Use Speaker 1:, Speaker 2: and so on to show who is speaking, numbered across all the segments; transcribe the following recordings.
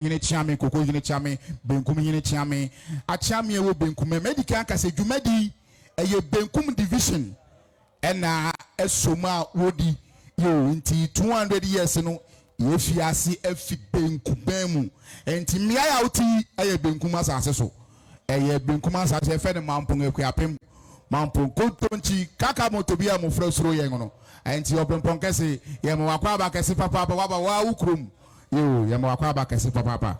Speaker 1: yine chiame koko yine chiame benkum yine chiame achiame ewo benkum medical kase dwumadi eye benkum division ena esoma wodi yo nti 200 years no yefiase afi benkum bemu enti mia ya uti eye benkum asase so eye benkum asase efe ne mampon akuapem mampon kontonchi kaka motobia mo frosro yen no enti opempon kase ye mo wakwa aba kase papa waba wa ukrum yo ya mwakwa ba kesi papa.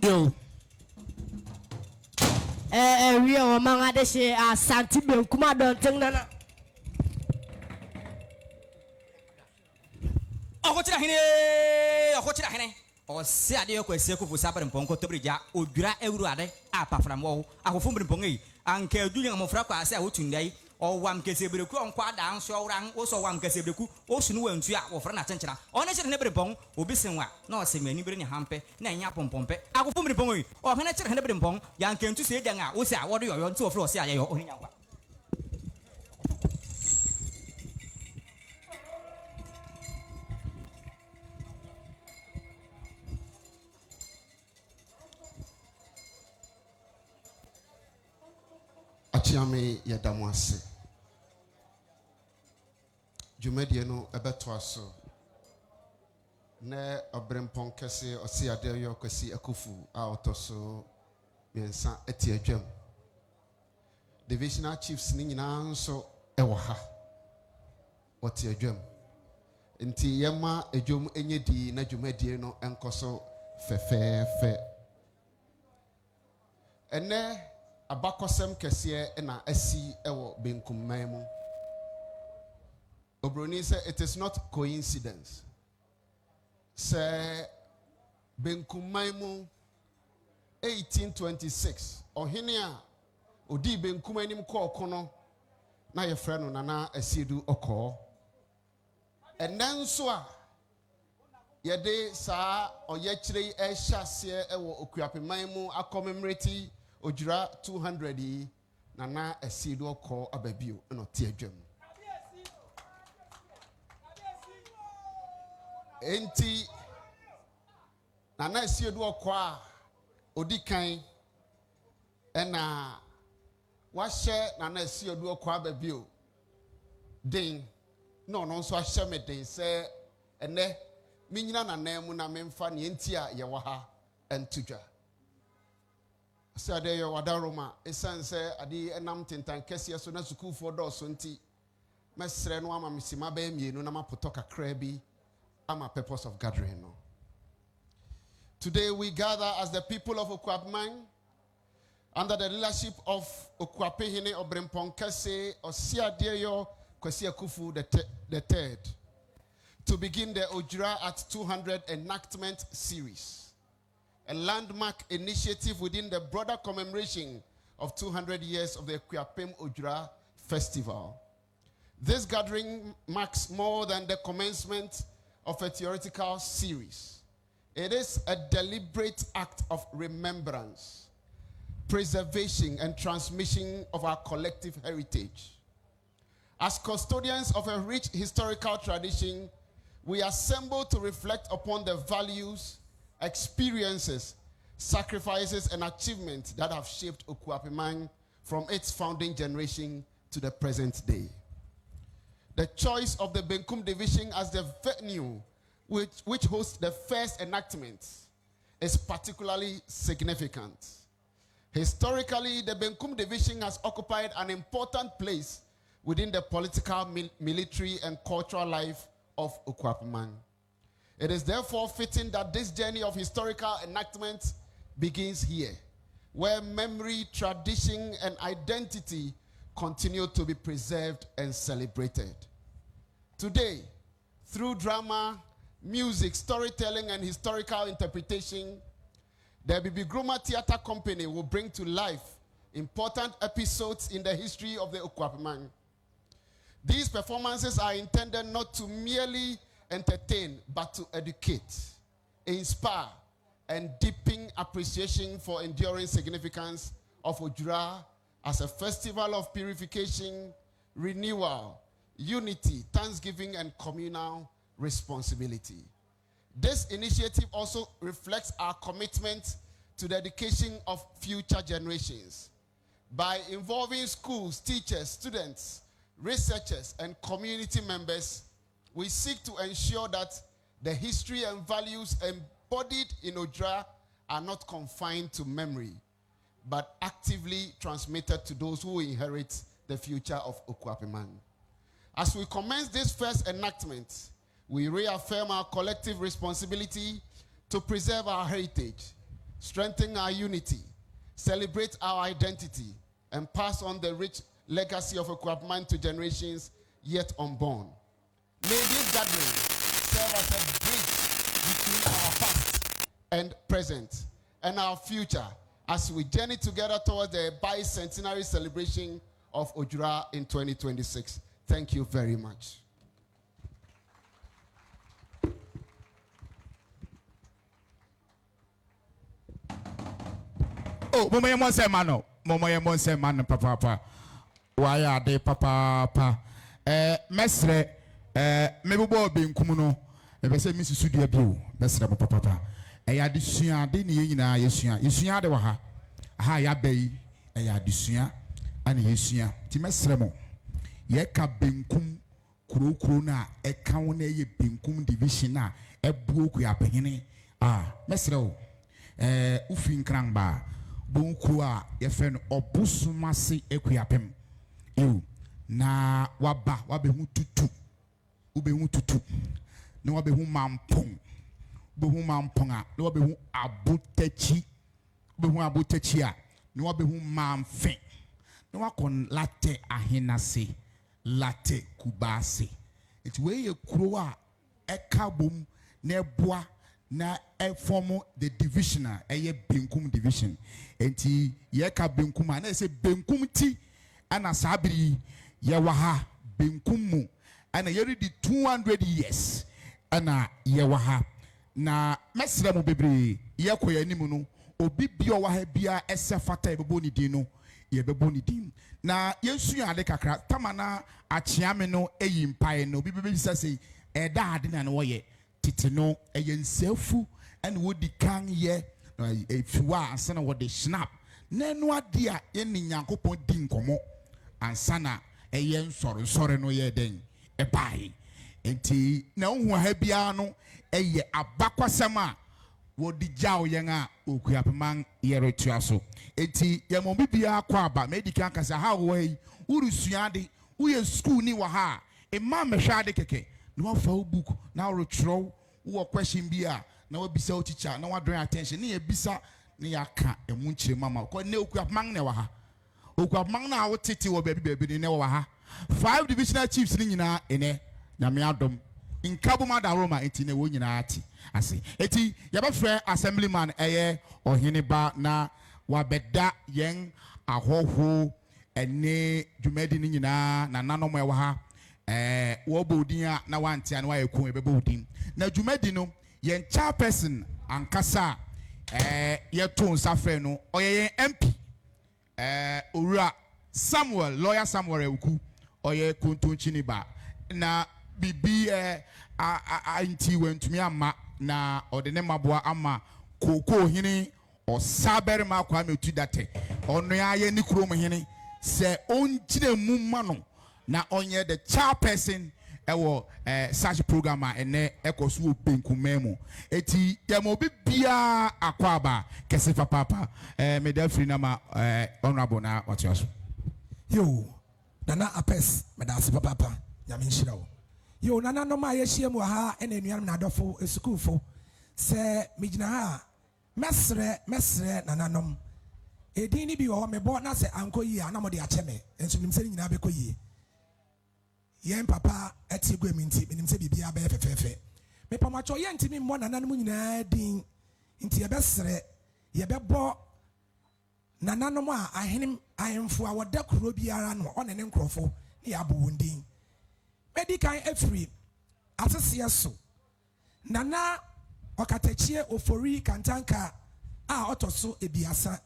Speaker 2: Yo. We are among other share Santi Benkuma don't think nana.
Speaker 3: Oh, what's that? or say the Okwesiaku for Sapper and Ponko to Brija, or Dra Eurade, Apa from Wall, Akufum Pongi, and Kel Julian Mofraka, I say, Wotunday, or one Casebricu on Quad down, so rang, also one Casebricu, also no one to or for an attention. Honest never bong, or Bissenwa, no sing anybody in Hampe, Nanyapon Pompe, Akufum Pongi, or Hanacher Henry Pong, Yan came to say, Danga, what's that? What do you want to floor? Say, your own.
Speaker 4: Achiame yadamwase. Jumedie no ebeto aso. Ne obrempon kese osi adeyo kwesi akufu a otoso miensa eti adwam. Divisional chiefs ni nyina nso ewo ha. Oti adwam. Nti yema adwam enyedi na jumedie no enkoso fefefe. Ene abakosem kese na asi ewo benkumman mu. Obroni say it is not coincidence. Say benkumman mu 1826 ohene a odi benkumman nim ko okono na ye frɛ no Nana Asiedu Okor. Ɛnɛ nso a yɛde saa ɔyɛkyerɛ ɛhyɛaseɛ ɛwɔ okuapeman mu akɔmmemorate Ojura 200 yi Nana Asiedu Okor ababio no te adwam. Enti Nana Asiedu Okor a odi kan ɛna wahyɛ Nana Asiedu Okor ababio den no nso ahyɛ me den sɛ ɛnɛ minyina Nana mu na memfa ne enti a yɛwɔ ha ɛntudwa. Sade yo wadaroma esanse ade enam tentan kese so na sukufo do so nti mesre no ama misima ba mienu na mapoto kakra bi ama purpose of gathering no. Today we gather as the people of Okuapeman under the leadership of Okuapehene Obrempong Kese Osiadeyo Kwesi Akufu the third to begin the Ojura at 200 enactment series. A landmark initiative within the broader commemoration of 200 years of the Okuapem Ojura Festival. This gathering marks more than the commencement of a theoretical series. It is a deliberate act of remembrance, preservation, and transmission of our collective heritage. As custodians of a rich historical tradition, we assemble to reflect upon the values, experiences, sacrifices, and achievements that have shaped Okuapeman from its founding generation to the present day. The choice of the Benkum Division as the venue which hosts the first enactment is particularly significant. Historically, the Benkum Division has occupied an important place within the political, military, and cultural life of Okuapeman. It is therefore fitting that this journey of historical enactment begins here, where memory, tradition, and identity continue to be preserved and celebrated. Today, through drama, music, storytelling, and historical interpretation, the Bibi Gruma Theatre Company will bring to life important episodes in the history of the Okuapeman. These performances are intended not to merely entertain, but to educate, inspire, and deepen appreciation for enduring significance of Ojura as a festival of purification, renewal, unity, thanksgiving, and communal responsibility. This initiative also reflects our commitment to the education of future generations. By involving schools, teachers, students, researchers, and community members, we seek to ensure that the history and values embodied in Ojura are not confined to memory, but actively transmitted to those who inherit the future of Okuapeman. As we commence this first enactment, we reaffirm our collective responsibility to preserve our heritage, strengthen our unity, celebrate our identity, and pass on the rich legacy of Okuapeman to generations yet unborn. May this gathering serve as a bridge between our past and present, and our future as we journey together towards the bicentenary celebration of Ojura in 2026. Thank you very much.
Speaker 1: Oh, Momo Yemon Mano, Momo Yemon Mano, Papa. Why are they, Papa? Mestre, maybe being Kumuno, if I say Mrs. Sudia Blue, Mestre, Papa. I addition, didn't you know, yes, de Waha. Ha ya bay, a addition, and yes, Timesremo. Yeka Benkum, Krona, a county Benkum division, a book we are paying. Mesro, Ufin Krangba. Bunkua yefen obusumasi ekuyapem ewu na wabehu tutu ubehu tutu na wabehu mampong a na wabehu abutechi a na wabehu mamfe na wakon latte ahinase latte kubase eti we kuro a ekabom na eboa na form the division a Benkum division enti yeka Benkum na say Benkum ti ana sabiri ye waha Benkum mu ana yeri di 200 years ana ye waha na mesra mu bebre ye koya nimu no obi bia waha bia ese fata e bebo ni din no ye bebo ni din na yensu ya de kakra tamana achiame no eyimpae no obi bebe say eda ade na no ye titi no eyensefu and wodi kan ye efiwa ansana wodi snap nenu ade a ye ni Nyankopon di nkomo ansana eyen sore no ye den ebai enti na hu ha bia no eye abakwasam a wodi jaw yen a okuapeman ye retua so enti ye mo bibia kwa aba medical kasa ha wo yi urusuade uye school ni wa ha imam mehwade keke no afa book na retro wo question bia na wabisa teacher na wadren attention na yebisa na yaka emu nkyire mama ko ne okuapeman ne wa ha okuapeman na awotete wo baby ne wa ha 5 divisional chiefs ni nyina ene na me adom inkabuma da Roma enti ne wo nyina ati ase eti yabafre assemblyman eye ohene ba na wabeda yen ahoho ene dwumadi ni nyina na nanom ewa ha wo bodin a na wantia na wayeku ebebodin na dwumadi no yen chairperson ankasa yeto nsafre no oye MP owura Samuel lawyer Samuel Ewuku oye kontonchini ba na bibi anti wentumi ama na odene maboa ama koko hini osabere ma kwa metu date ono ya ye ni krom hini se onjire mu ma no na onye the chairperson ewo such program ene ekoso Benkum eti yemo bibia akwaba kese papa me da free na ma honorable na watiaso
Speaker 5: yo nana apes me da papa nyame nhyira wo yo nana no ma ye hiem wa ha ene nuam na adofo esukufo se migina ha mesre nana nom edin ni bi wo me bo na se anko yi ana mo de acheme enso nim se nyina be ko yi yen papa eti gu eminti nim se bibia be fefefe me pamacho ye ntimi mo nana no nyina din nti ye be sere ye be bo nana no a ahenim ahemfo a woda kuro biara no one ne nkrofo ne ya bo wondin medical every asese so nana okatachie ofori kantanka a otoso ebiasa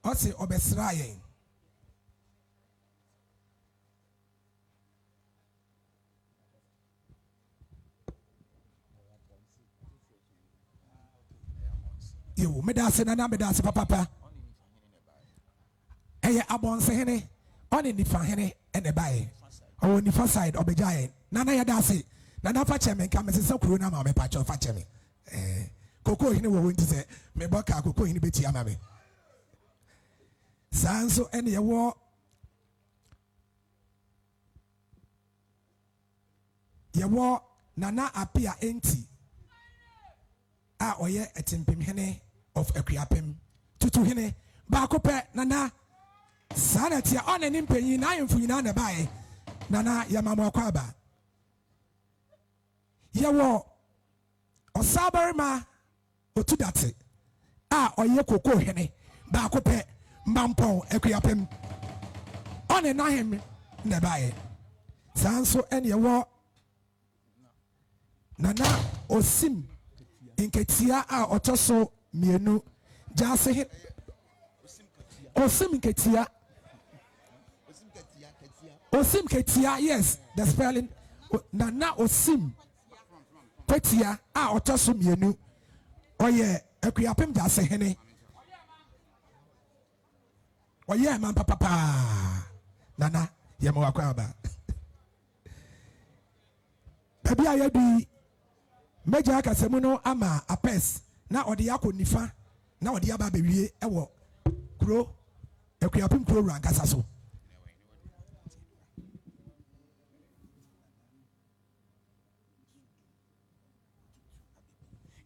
Speaker 5: ose obesra yen yo medase nana medase papa eye abonse hene oni nifa hene ene bae o nifa side obejaye nana ya dase nana fa cheme nka mesese kuro na ma me pa cho fa cheme koko hene wo wonti se me boka koko hene beti ama me sanso ene ye wo nana apia enti a oye etimpim hene of Akuapem tutu hene ba kope nana sanatia one ni mpanyin na ayemfu nyina na bae nana yamamo akwaba yewo Osabarima Otudate oye koko hene ba ko pe mbampon ekuyapem one na him ne bae sanso ene wo nana osim inketia a otoso mienu jase he osim ketia yes the spelling nana osim ketia a otoso mienu oye ekuyapem jase hene oye man papa nana yemo akwaba baby ayedi meja akasemu no ama apes na ode yakọ nifa na ode aba bewie ewo kuro ekuyapem kuro rankasa so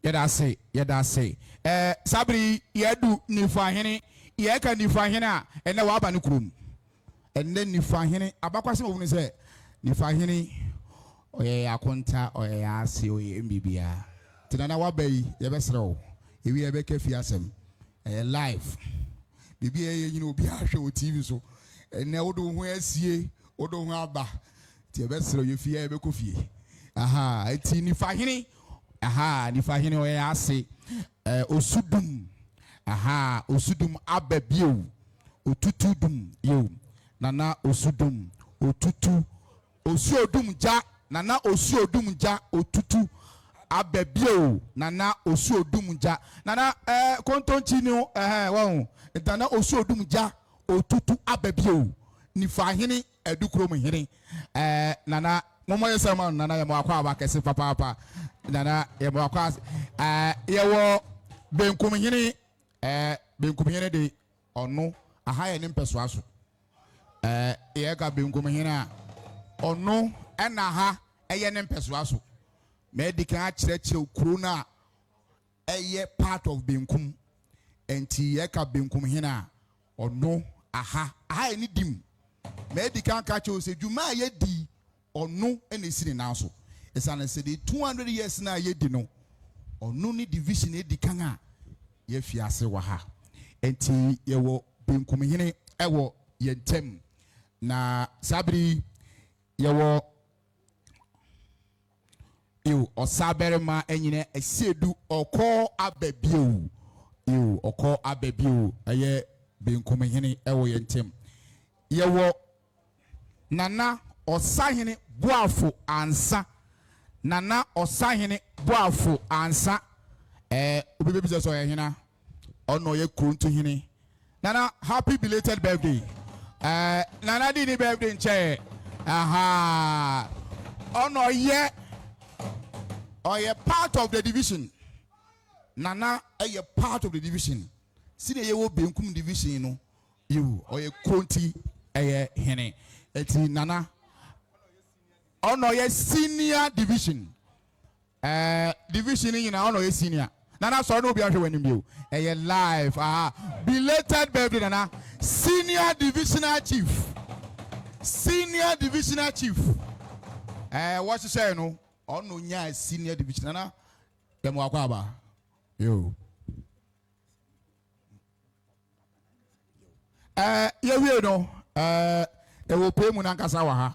Speaker 1: yeda say sabri yedu nifa hene yeka nifa hene a ene wa aba ne kurom ene nifa hene abakwase wo se nifa hene oye akonta oye ase oye mbibia tinana wa bayi ye besrew ewi ye bekafi asem live bibia ye nyina obi ahwe o TV so ene wodo ho asie wodo ho aba ti ye besrew ye fie ye bekofie aha eti nifa hene aha nifa hene oye ase osudum aha osudum ababio otutudum yo nana osudum otutu osiodum ja nana osiodum ja otutu ababio nana osiodum ja nana kontonchi ni won nana osiodum ja otutu ababio nifa hene edukrom hene nana momo yesama nana yemo akwa abakese papa nana yemo akwa yewo benkum hene de ono aha ye ne mpeso aso ye ka benkum hene a ono ena ha eye ne mpeso aso medical akyereche kuro na eye part of benkum enti ye ka benkum hene a ono aha ye ne dim medical ka che o se dwuma ye di ono ena esiri na so esana se de 200 years na ye di no ono ni division edi kan a ye fiase wa ha enti ye wo benkum hene ewo ye ntem na sabri ye wo osaberema enyine esiedu oko ababio oko ababio eye benkum hene ewo ye ntem ye wo nana osahene boafo ansa nana osahene boafo ansa obi be so ye hena ono ye kuntu hene nana happy belated birthday nana di ni birthday nche aha ono ye oye part of the division nana ye part of the division sine ye wo benkum division no you oye kunti eye hene eti nana ono ye senior division division in ono ye senior nana so no bi ahwe wanim bio eye live belated birthday nana senior divisional chief what you say no ono nya senior division nana demo akwa aba yo ye we no e wo pe mu na nkasa wa ha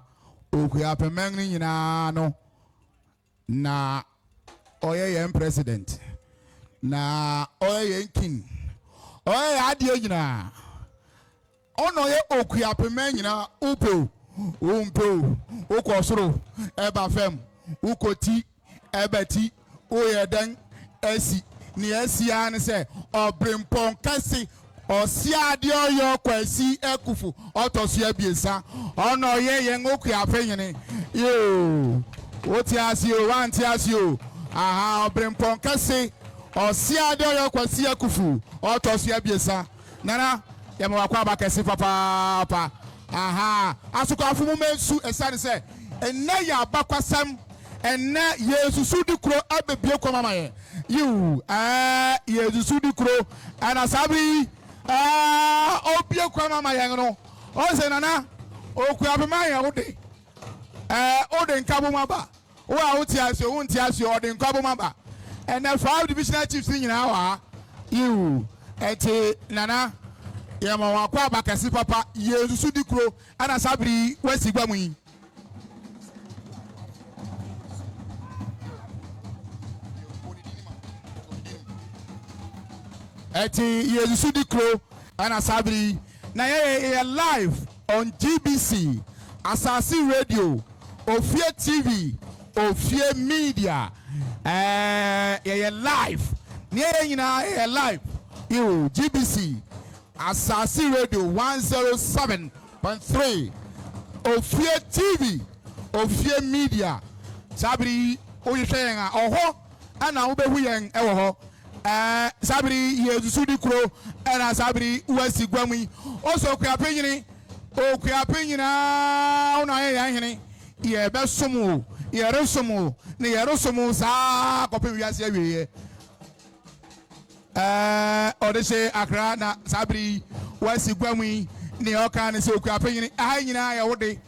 Speaker 1: okuya pemeng ni nyina no na oye yen president na oye yen king oye adie nyina ono ye okuya pemeng nyina upo umpo ukosoro eba fem ukoti ebeti oye den esi ni esi an se obrimpon kasi osiade oyo kwasi ekufu otoso abiesa ono ye yen okuya fenyene yo oti asio wanti asio aha obrimpon kasi osiade oyo kwasi ekufu otoso abiesa nana yema wakwa abakasi papa aha asuka afumu mensu esane se enne ya abakwasam enne yesusu di kro abebie kwa mama ye you yesusu di kro ana sabi obie kwa mama ye no o se nana oku abema ye wode ode nkabo maba wo a woti asio wonti asio ode nkabo maba and then 5 divisional chiefs in our you at Nana Yamawakwa Bakasi Papa Yezudikro and Asabri Westigami. Eti Yezudikro and Asabri. Now you're live on GBC, Asasi Radio, Ofia TV, Ofia Media. You're live. You're live. You GBC, Asasi Radio 107.3, Ofia TV, Ofia Media. Sabri, Oyushenga, Oho, and now Bewing, Eho. Sabri Yezudikro and Asabri Wesi Gwami. Also, Kuapini, O Kuapina, Unayani, Yebesumu, Yerosumu, Nerosumu, Sa, Copias, Odeshe Accra, Sabri Wesi Gwami, Neokan, and so Kuapini, Aina, Ode,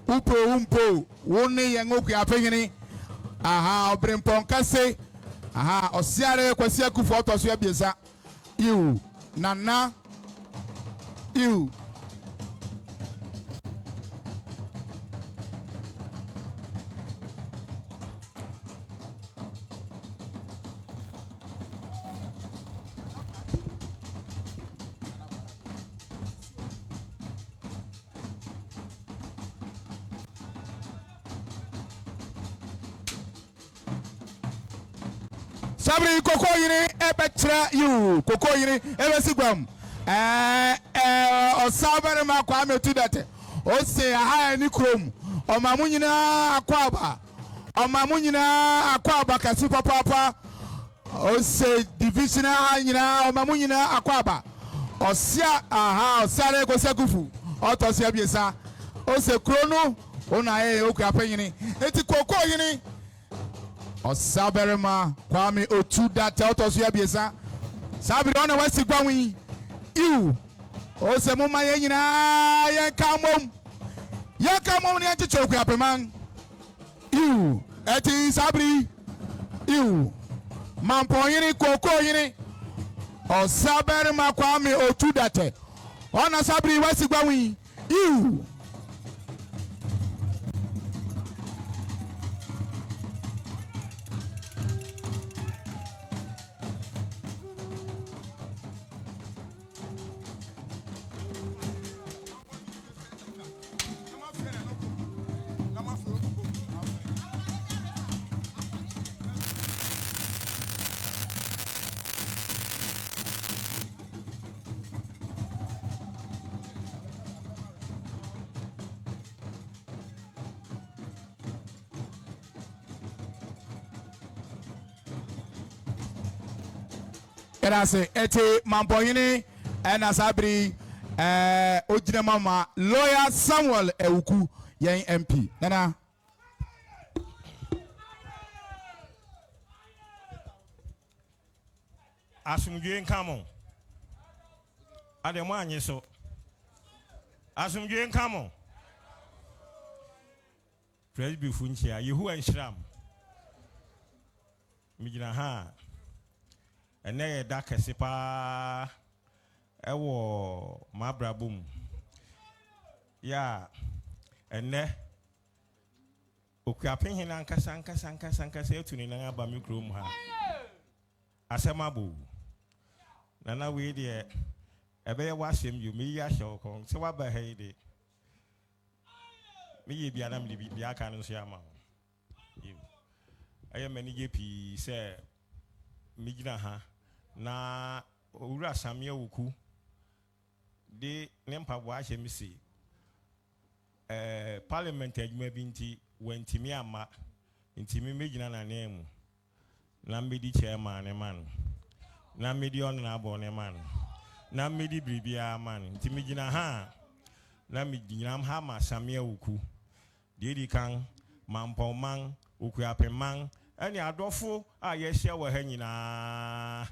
Speaker 1: Umpo, Wone, and Okuapini, Aha, Brimpon Kase. Aha, Osiare Kwasia Kufoto Suabiesa. You, Nana, you. Sabri Koko Yini Ebetra you Koko Yini Ebesigwam Osabere Makwame to that Ose Aha ni Krom Omamunina Akwaba Omamunina Akwaba Kasupa Papa Ose Divisional Hanyina Omamunina Akwaba Osia Aha Osare Kosekufu Otosia Biesa Ose Krono Ona Okuapeni Eti Koko Yini Osaberema Kwame Otu that Otosia Biesa Sabri on West Gwawi you Osemuma Yena Yakamum Yakamum Yantichokuapeman you Eti Sabri you Mampoyini Koko Yini Osaberema Kwame Otu that Ona Sabri West Gwawi you Erase ete Mampoyini and Asabri Ojina Mama lawyer Samuel Ewuku yen MP Nana
Speaker 6: Asumdwe nkamo Ademo anyeso Asumdwe nkamo Presby Funchia Yehu Enshram Mijina ha ene da kese pa ewo mabrabum ya ene okuapen hina nkasa etuni na aba mikrom ha asemabu nana we de ebe ye wasem yu mi ya hye okon se wa ba he de mi ye bia na mi bia aka no so ya ma aye mani je pi se mi gina ha na owura samia wuku de nempa bo ahye mi si parliament adwuma bi nti wantimi ama ntimi megina na nemu na medi chairman ne man na medi on na abo ne man na medi bribia man ntimi gina ha na megina ha ma samia wuku de di kan mampo man okuapeman ani adofo a ye hye wo ha nyina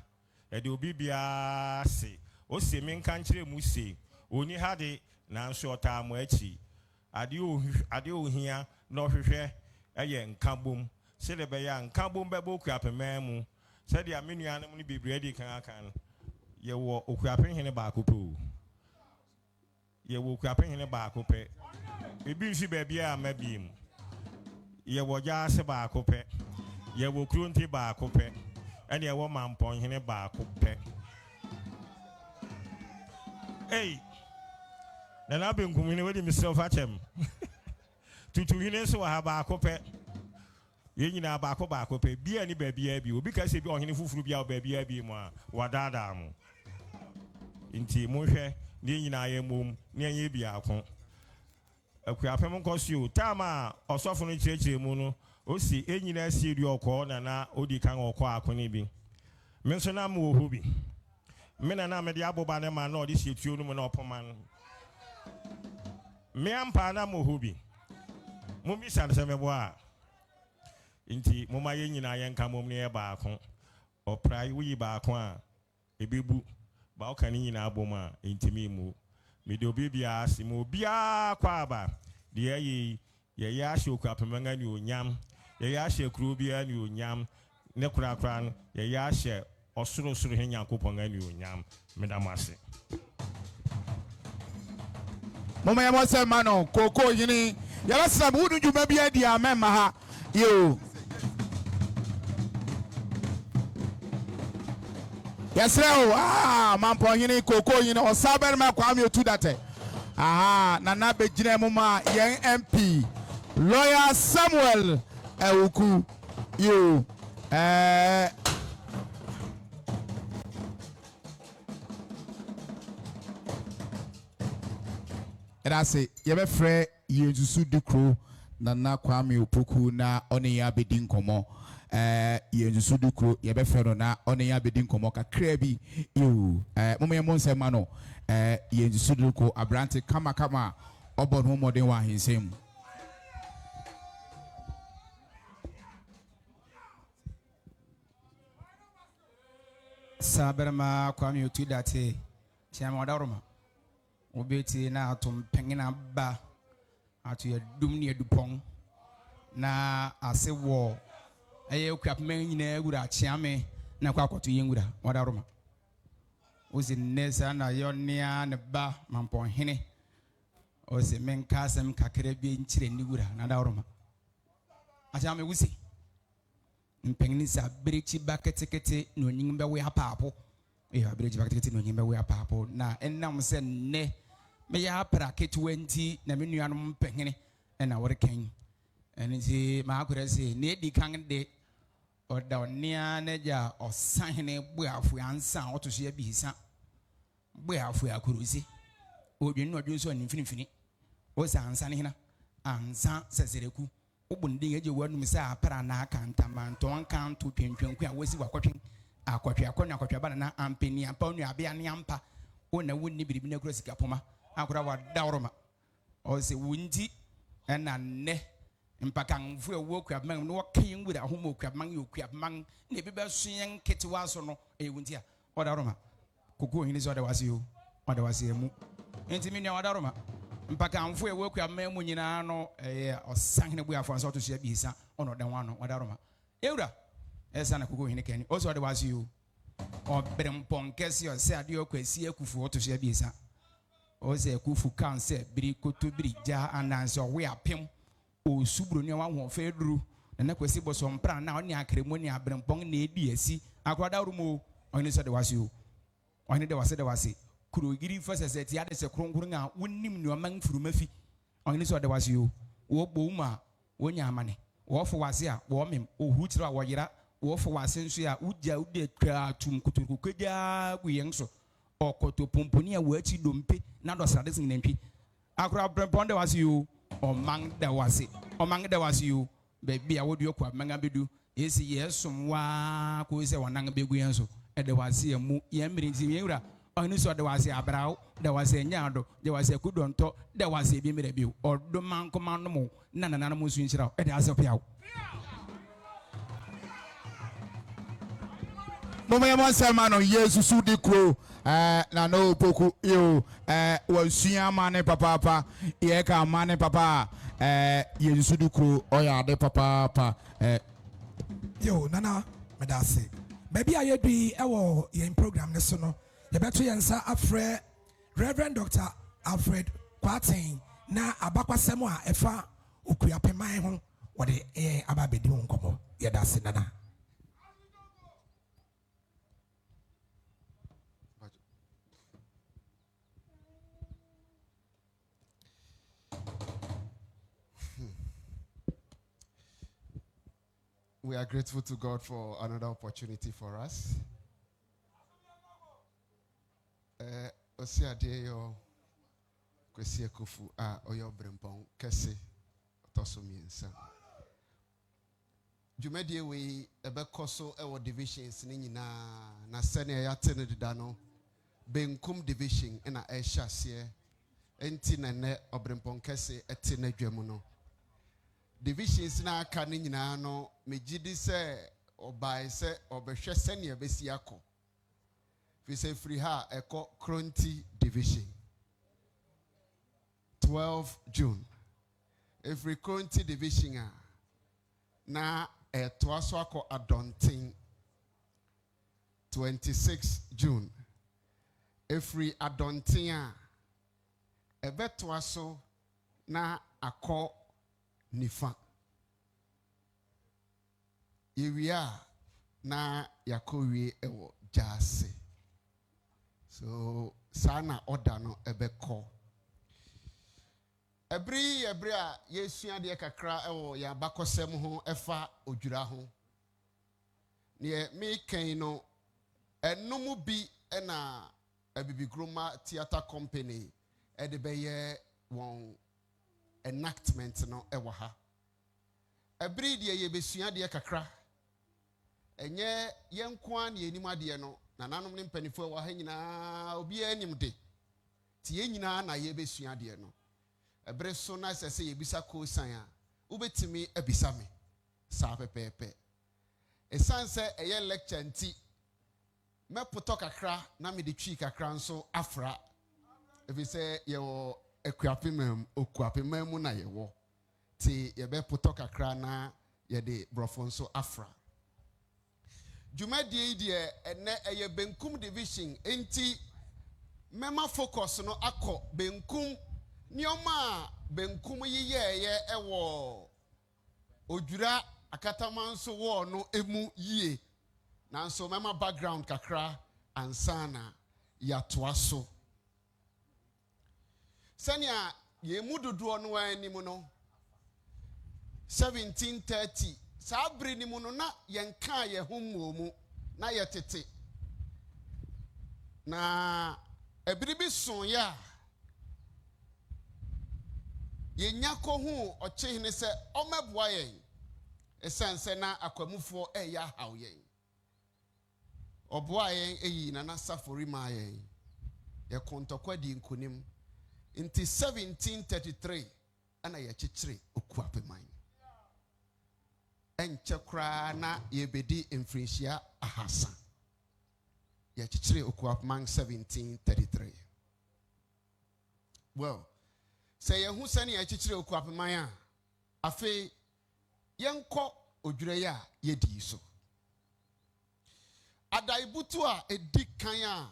Speaker 6: ede obi bia se o se men kan kire mu se oni hade na nso ota mo achi ade ohia no hwehwe eye nkabom se le be ya nkabom be boku apema mu said the Aminian only be ready can ye wo okuapin hene ba kopo ye wo okuapin hene ba kope ebi nsi ba bia mabiem ye wo ja se ba kope ye wo krunti ba kope ene ye wo mampon hene ba kope hey na benkum hene we di myself achem tutu hene so ha ba kope ye nyina ba kope bia ni ba bia bi obi ka se bi ohene fufuru bia ba bia bi mu a wadada mu inti mo hwɛ ne nyina yɛ mom ne yɛ bi akɔ akuapem nkɔsio tama ɔsɔfo no kyerɛkyerɛ mu no osi enyina sie di ɔkɔ na odi kan ɔkɔ akɔ ne bi me nso na mo ho bi me na me de aboba ne ma na ɔde hyetuo no mu na ɔpoma no me ampa na mo ho bi mo bi san sɛ me bo a inti mo ma yɛ nyina yɛ nka mom ne yɛ ba akɔ ɔprai wuyi ba akɔ a ebebu ba o kan nyina aboma intimi mu me de obi bia si mu bia kwa ba de ye ya hye okuapemanga ni onyam ye ya hye kuro bia ni onyam ne kura no ye ya hye osoro he Nyankopon ani onyam me da mase
Speaker 1: mama ya mose mano koko yini ya lasna budu juma bia dia mema ha yo yes o mampo hini koko hini osaber ma kwa mi otu date nana bejina mu ma yen MP lawyer Samuel Ewuku yo erase yebe frɛ Yesusu Dikro nana kwa mi opoku na one ya bedin komo Yesusu Dikro yebe frɛ no na one ya bedin komo kakra bi yo mama ya monse ma no Yesusu Dikro abrante kama obon ho modern wa hensem
Speaker 7: saberma kwa mi otu date chiama odaroma obeti na atom pengina ba atu ya dum ne adupon na ase wo eye kwapmen nyina agura chiame na kwa kwato yengura odaroma ozi nesa na yonia ne ba mampon hene ozi menka asem kakere bi nchire ni gura na daroma achame wusi mpengini sa brechi baketekete no nyimbe we apapo brechi baketekete no nyimbe we apapo na enam se ne me ya praket 20 na me nuanom mpengini na wore kan enzi ma akure se ne di kan de oda onia na ja osahene buafu ansa otoso ya bihisa buafu akuruzi odwenu odwenu so nimfinifini o sa ansa ne hina ansa sesereku obunde eje wanum se apara na akantamanto kanto twentwenku a wasi wakotwen akotwe akonna akotwe bana na ampeni ampa nu abia ne ampa o na wonni biribi na kura sika poma akura wa dawroma o se wunti na ne mpakan fu ewo kwabman no wakan wura homo kwabman yo kwabman na bi ba suen ketewa so no wunti a o dawroma kogo hini so da wase yo o da wase mu enti ne o dawroma mpaka amfo ewe kwabman mu nyina no osahene bu afo anso to hye bisa ono dan wano wadaroma ewura esa na kogo hini kani o so de wase yo o brempon kesi o se ade okwasi akufu to hye bisa o se akufu kan se biri koto biri ja ananso we apem o subro ne wa ho feduru na kwasi boso mpra na oni akremoni abrempon na edi asi akwada rumo oni so de wase yo oni de wase kurogiri fasese ti ade se kronkrun a wonnim no man furumafi oni so de wase yo wo bouma wonya amane wo fo wase a wo mem ohu kira wo yira wo fo wase nso a uja ude twa tum kutuku kagya guyen so okoto pomponi a wo achi dompe na do srade sin nantwi akura brempon de wase yo o man de wase yo be bia wo de kwa manga bedu esi yesom wa ko se wonan beguyen so e de wase mu ye mrinti yewura oni so de wase abrao de wase nyado de wase kudonto de wase bi mere bi odo man komando mo na mo su nchira e de ase piawo
Speaker 1: mama ya monse ma no Yesusu Dikro na no poku yo wansuya mane papa ye ka mane papa Yesusu Dikro oya de papa
Speaker 5: yo nana medase baabi a yɛdu yi ɛwɔ yɛn program ne so no yɛbɛto yɛn nsa afrɛ Reverend Dr. Alfred Kwaten na abakwasɛm a ɛfa okuapeman ho wɔde aba abɛdi ho nkɔmmɔ yɛda ase nana.
Speaker 4: We are grateful to God for another opportunity for us. Osiade yo kwesi ekofu a oyo brempon kese otoso miensa. Dwumadie we ebekoso ewo divisions ni nyina na sene ya tene dida no benkum division na ehyasie enti na ne obrempon kese ete na dwamu no. Divisions na aka ni nyina no megidi se obai se obehwe sene ebesi akọ. Fi se free ha eko Kronti division 12 June. Every Kronti division na toaso akọ Adontin 26 June. Every Adontin ebe toaso na akọ Nifa. Iwia na yakowie ewo Jase. So sana order no ebeko. Every a yesua de kakra ewo ya bakosem ho efa odwura ho. Ne me kan no enum bi na Abibigroma Theatre Company edebeye won enactment no ewa ha. Every de ye besua de kakra. Enye yenkwa ne enim ade no na nanom ne mpanifo ewa ha nyina obi anim de. Tie nyina na ye besua de no. Ebre so na sese ye bisa ko san a ubetimi abisa me sa pepepe. Esanse eye lecture nti me poto kakra na me de twi kakra nso afra. Ebi se ye wo ekuapemam okuapemam mu na ye wo. Ti ye be poto kakra na ye de brofo nso afra. Dwumadie die ene eye benkum division enti mema focus no akọ benkum nioma benkum yiyeye ewo odwura akatamanso wo no emu yie nanso mema background kakra ansana ya toaso sania ye mududu no anim no 1730 sabri ni mu no na yenka ye hummu na yetete na ebiribi son ya yenyako hu ochehene se omeboa yen esanse na akwamufo eya haw yen oboa yen eyi na safori ma yen ye kontokwa di nkonim nti 1733 ana ye chichire okuapeman enche kra na ye bedi mfrinhia ahasa ye chichire okuapeman 1733. Well, say hu sani ye chichire okuapeman a afi yenko odwure ya ye di so adaibutu a edi kan a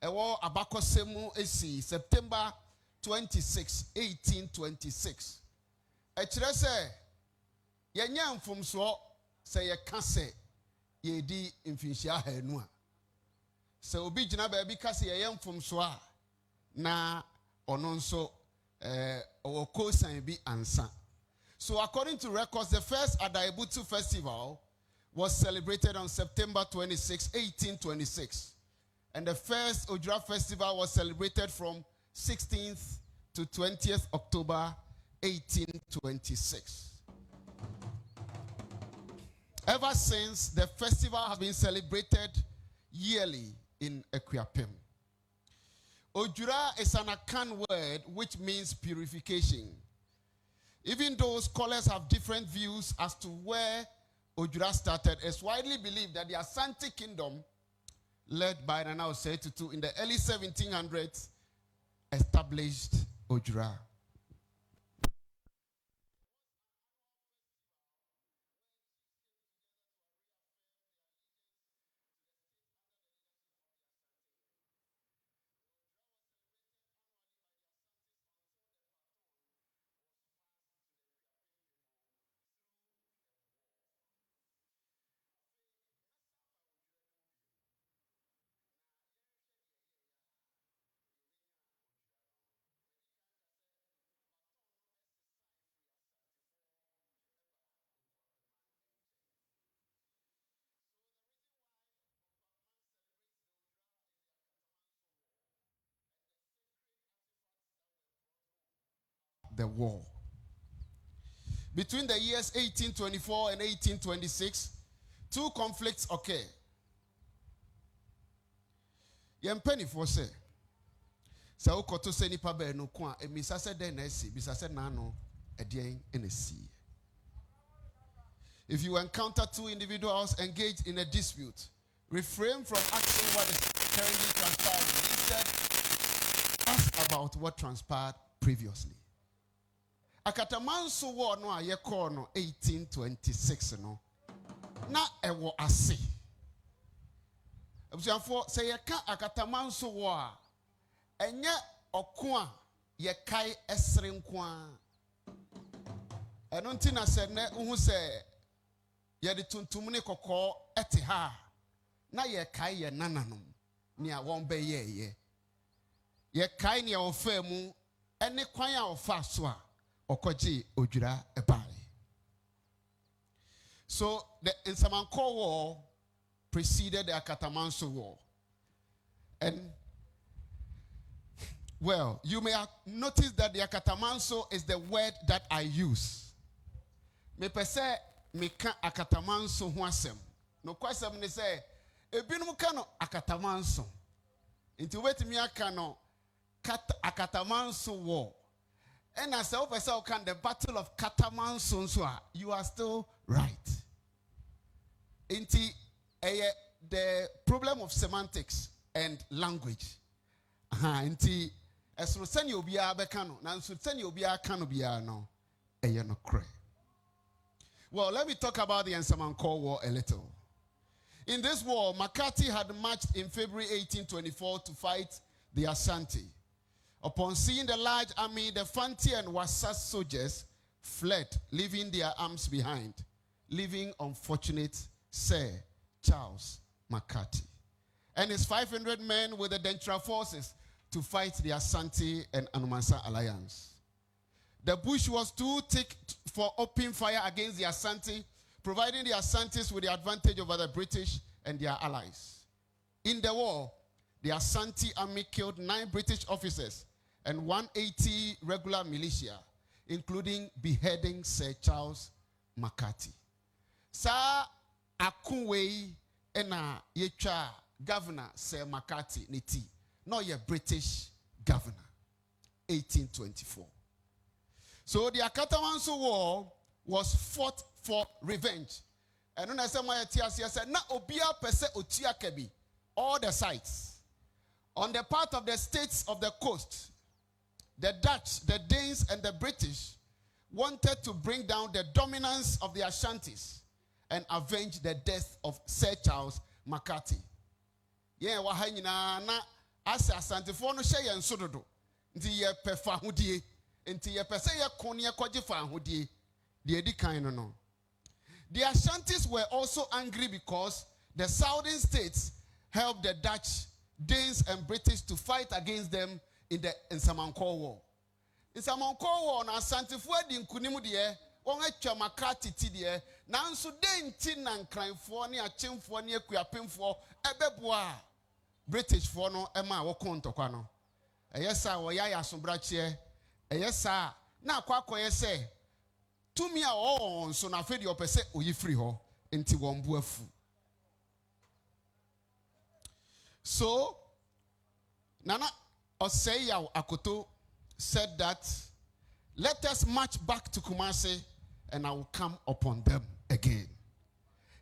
Speaker 4: ewo abakosemu esi September 26 1826 ekire se yenya mfumso se ye kase ye di mfinhia hanu a se obi gina ba bi kase ye mfumso a na ono nso owo kosan bi ansa. So according to records, the first Adaibutu festival was celebrated on September 26, 1826. And the first Ojura festival was celebrated from 16th to 20th October 1826. Ever since, the festival has been celebrated yearly in Akuapem. Ojura is an Akan word which means purification. Even though scholars have different views as to where Ojura started, it's widely believed that the Asante Kingdom, led by Nana Osei Tutu in the early 1700s, established Ojura. the war. Between the years 1824 and 1826, 2 conflicts occur. Yempeni for say, sa ukoto se nipa be no kwa emisa se den na esi bisa se na no edien in a sea. If you encounter 2 individuals engaged in a dispute, refrain from asking what is currently transpiring. Instead, ask about what transpired previously. Akatamanso war no a ye call no 1826 no na ewo ase. Abusuafo say ye ka akatamanso war enye oko a ye kai esere nko a. Eno nti na se ne uhu se ye de tuntum ne kokko ete ha na ye kai ye nananom ni a won be ye kai ne ofa mu ene kwan a ofa so a okoji odwira ebai. So the Nsamanko war preceded the Akatamanso war. And well, you may have noticed that the Akatamanso is the word that I use. Me pese me ka Akatamanso ho asem. No kwasem ne say ebinum ka no Akatamanso. Inti wetimi aka no Akatamanso war. And as I can the battle of Katamanso, you are still right. Inti the problem of semantics and language. Inti as you send you be a becano, Nansu send you be a canobiano, no cray. Well, let me talk about the Nsamanko War a little. In this war, Makati had marched in February 1824 to fight the Ashanti. Upon seeing the large army, the Fanti and Wassa soldiers fled, leaving their arms behind, leaving unfortunate Sir Charles Makati and his 500 men with the Dentra forces to fight the Asante and Anumansa alliance. The bush was too thick for open fire against the Asante, providing the Asantes with the advantage over the British and their allies. In the war, the Asante army killed 9 British officers and 180 regular militia, including beheading Sir Charles Makati. Sa akunwei ena yecha governor Sir Makati niti, no ye British governor, 1824. So the Akatamanso war was fought for revenge. And when I say my TRC, I said, na obia pese otia kebi, all the sites. On the part of the states of the coast, the Dutch, the Danes, and the British wanted to bring down the dominance of the Ashantis and avenge the death of Sir Charles Makati. Yeah, wahanyina na asa Asante for no share and sododo. Nti ye pefa hudie. Nti ye pese ye konie kwaje fa hudie. The edi kind no. The Ashantis were also angry because the southern states helped the Dutch, Danes, and British to fight against them in the Nsamanko War. Nsamanko War na Asante fu adi nkunimu de won atwa Makati ti de nanso den ti na nkranfo ne achemfo ne akuapemfo ebeboa British fo no ema wokontokwa no eyesa wo ya yasobrache eyesa na akwakoye se tumi a on so na fedi opese oyifiri ho enti won afu. So Nana Oseya Akoto said that, let us march back to Kumasi and I will come upon them again.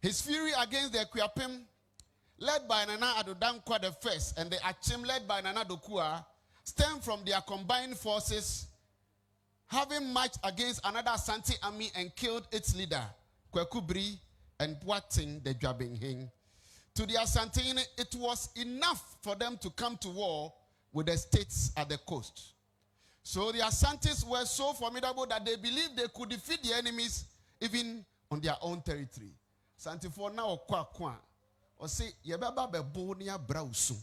Speaker 4: His fury against the Akuapem, led by Nana Adodankwa the first, and the Achim led by Nana Dokua, stemmed from their combined forces, having marched against another Asante army and killed its leader, Kwekubri, and Boating the Jabinghing. To the Asante, it was enough for them to come to war with the states at the coast. So the Asantes were so formidable that they believed they could defeat the enemies even on their own territory. Santifo na okwa o say yebeba bebo ni abrausu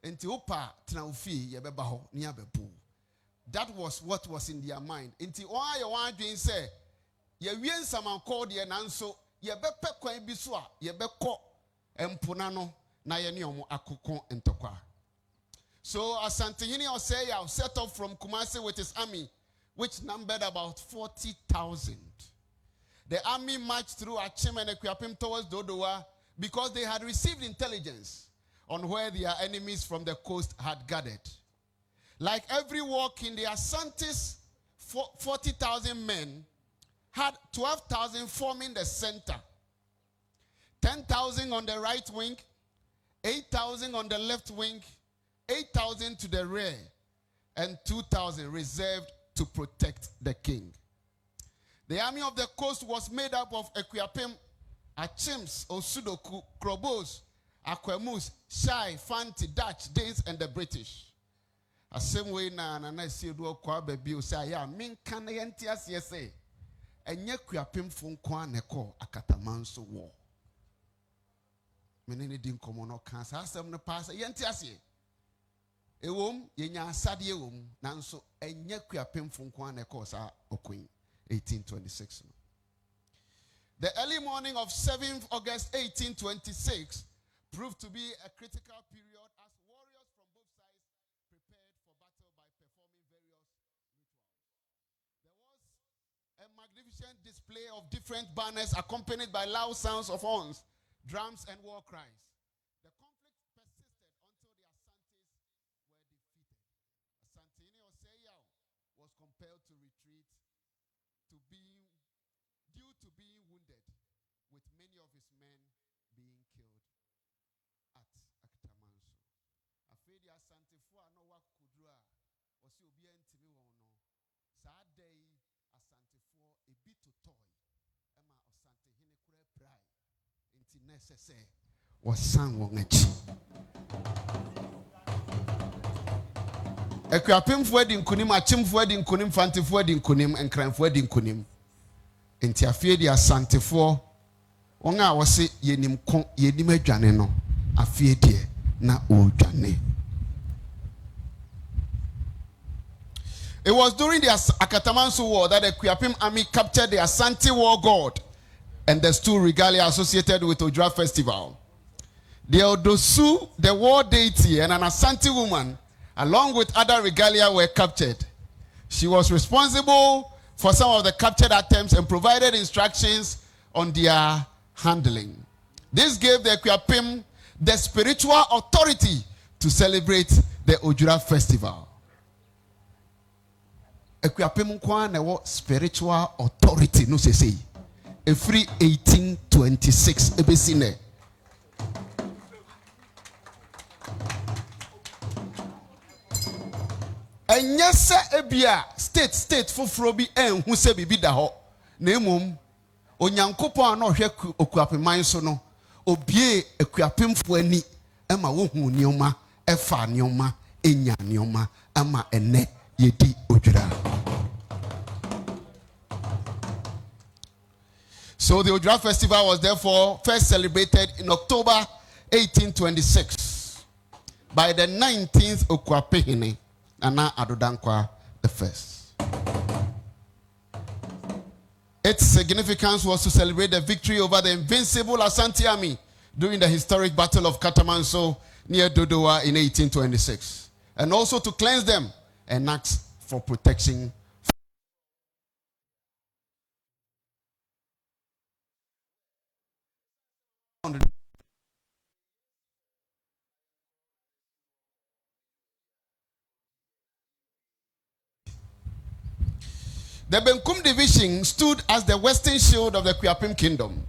Speaker 4: enti opa tena ofi yebeba ho ni abebo. That was what was in their mind. Enti why you want to say ye wie Nsamanko de nanso yebepe kwan bi so a yebekọ empona no na ye ne omo akoko ntokwa. So Asante Hini Oseya set off from Kumasi with his army which numbered about 40,000. The army marched through Achim and Ekuapim towards Dodowa because they had received intelligence on where their enemies from the coast had gathered. Like every war king, the Asantes, 40,000 men, had 12,000 forming the center, 10,000 on the right wing, 8,000 on the left wing, 8,000 to the rear, and 2,000 reserved to protect the king. The army of the coast was made up of Ekuapim, Achims, Osudoku, Krobos, Akwemus, Shai, Fanti, Dutch, Danes, and the British. A same way na see do kwa baby o say ya min kan yenti ase say enye Ekuapim fo nko aneko Akatamanso war. Menene din komo no kan sa asem no pass yenti ase. Ewom yenya asade ewom nanso enye Ekuapim fo nko aneko sa okun 1826. The early morning of 7th August 1826 proved to be a critical period as warriors from both sides prepared for battle by performing various rituals. There was a magnificent display of different banners accompanied by loud sounds of horns, drums, and war cries. The conflict persisted until the Asantes were defeated. Asantini Oseyao was compelled to retreat due to being wounded, with many of his men being killed at Akatamanso. Afedi Asantefo anowa kudura osi obi entimi won no. Saa day Asantefo ebi to toy ema Asante hene kura prai enti necessary was sang won achi. Ekuapimfo adi nkunim, Achimfo adi nkunim, Fantifo adi nkunim, Enkranfo adi nkunim. Enti Afedi Asantefo onga wose yenim adwane no Afedi na odwane. It was during the Akatamanso War that the Ekuapim army captured the Asante war god and the stool regalia associated with Ojra festival. The Odosu, the war deity, and an Asante woman, along with other regalia, were captured. She was responsible for some of the captured items and provided instructions on their handling. This gave the Ekuapim the spiritual authority to celebrate the Ojura festival. Ekuapim kwa na spiritual authority no say every 1826 ebesine. Enyese ebia state foforo bi enhu se bibi da ho na emom onyankopon ana ohwe Ekuapiman so no obie Ekuapimfo ani ema wo hu nioma efa nioma enya nioma ama ene yedi Ojura. So the Ojura festival was therefore first celebrated in October 1826 by the 19th Okuapehene Nana Adodankwa the first. Its significance was to celebrate the victory over the invincible Asante army during the historic Battle of Katamanso near Dodowa in 1826, and also to cleanse them and ask for protection. The Benkum division stood as the western shield of the Ekuapim kingdom.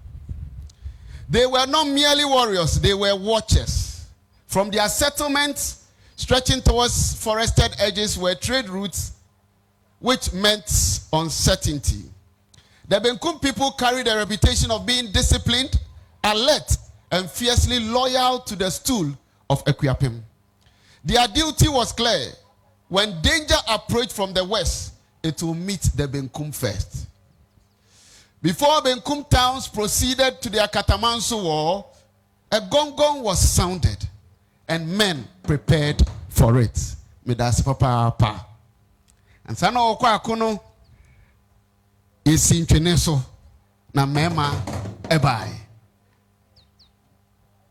Speaker 4: They were not merely warriors, they were watchers. From their settlements stretching towards forested edges were trade routes which meant uncertainty. The Benkum people carried a reputation of being disciplined, alert, and fiercely loyal to the stool of Ekuapim. Their duty was clear. When danger approached from the west, it will meet the Benkum first. Before Benkum towns proceeded to their Akatamanso war, a gong was sounded and men prepared for it. Medasi papa. And sana okwa akono isi ntweneso na mema ebai.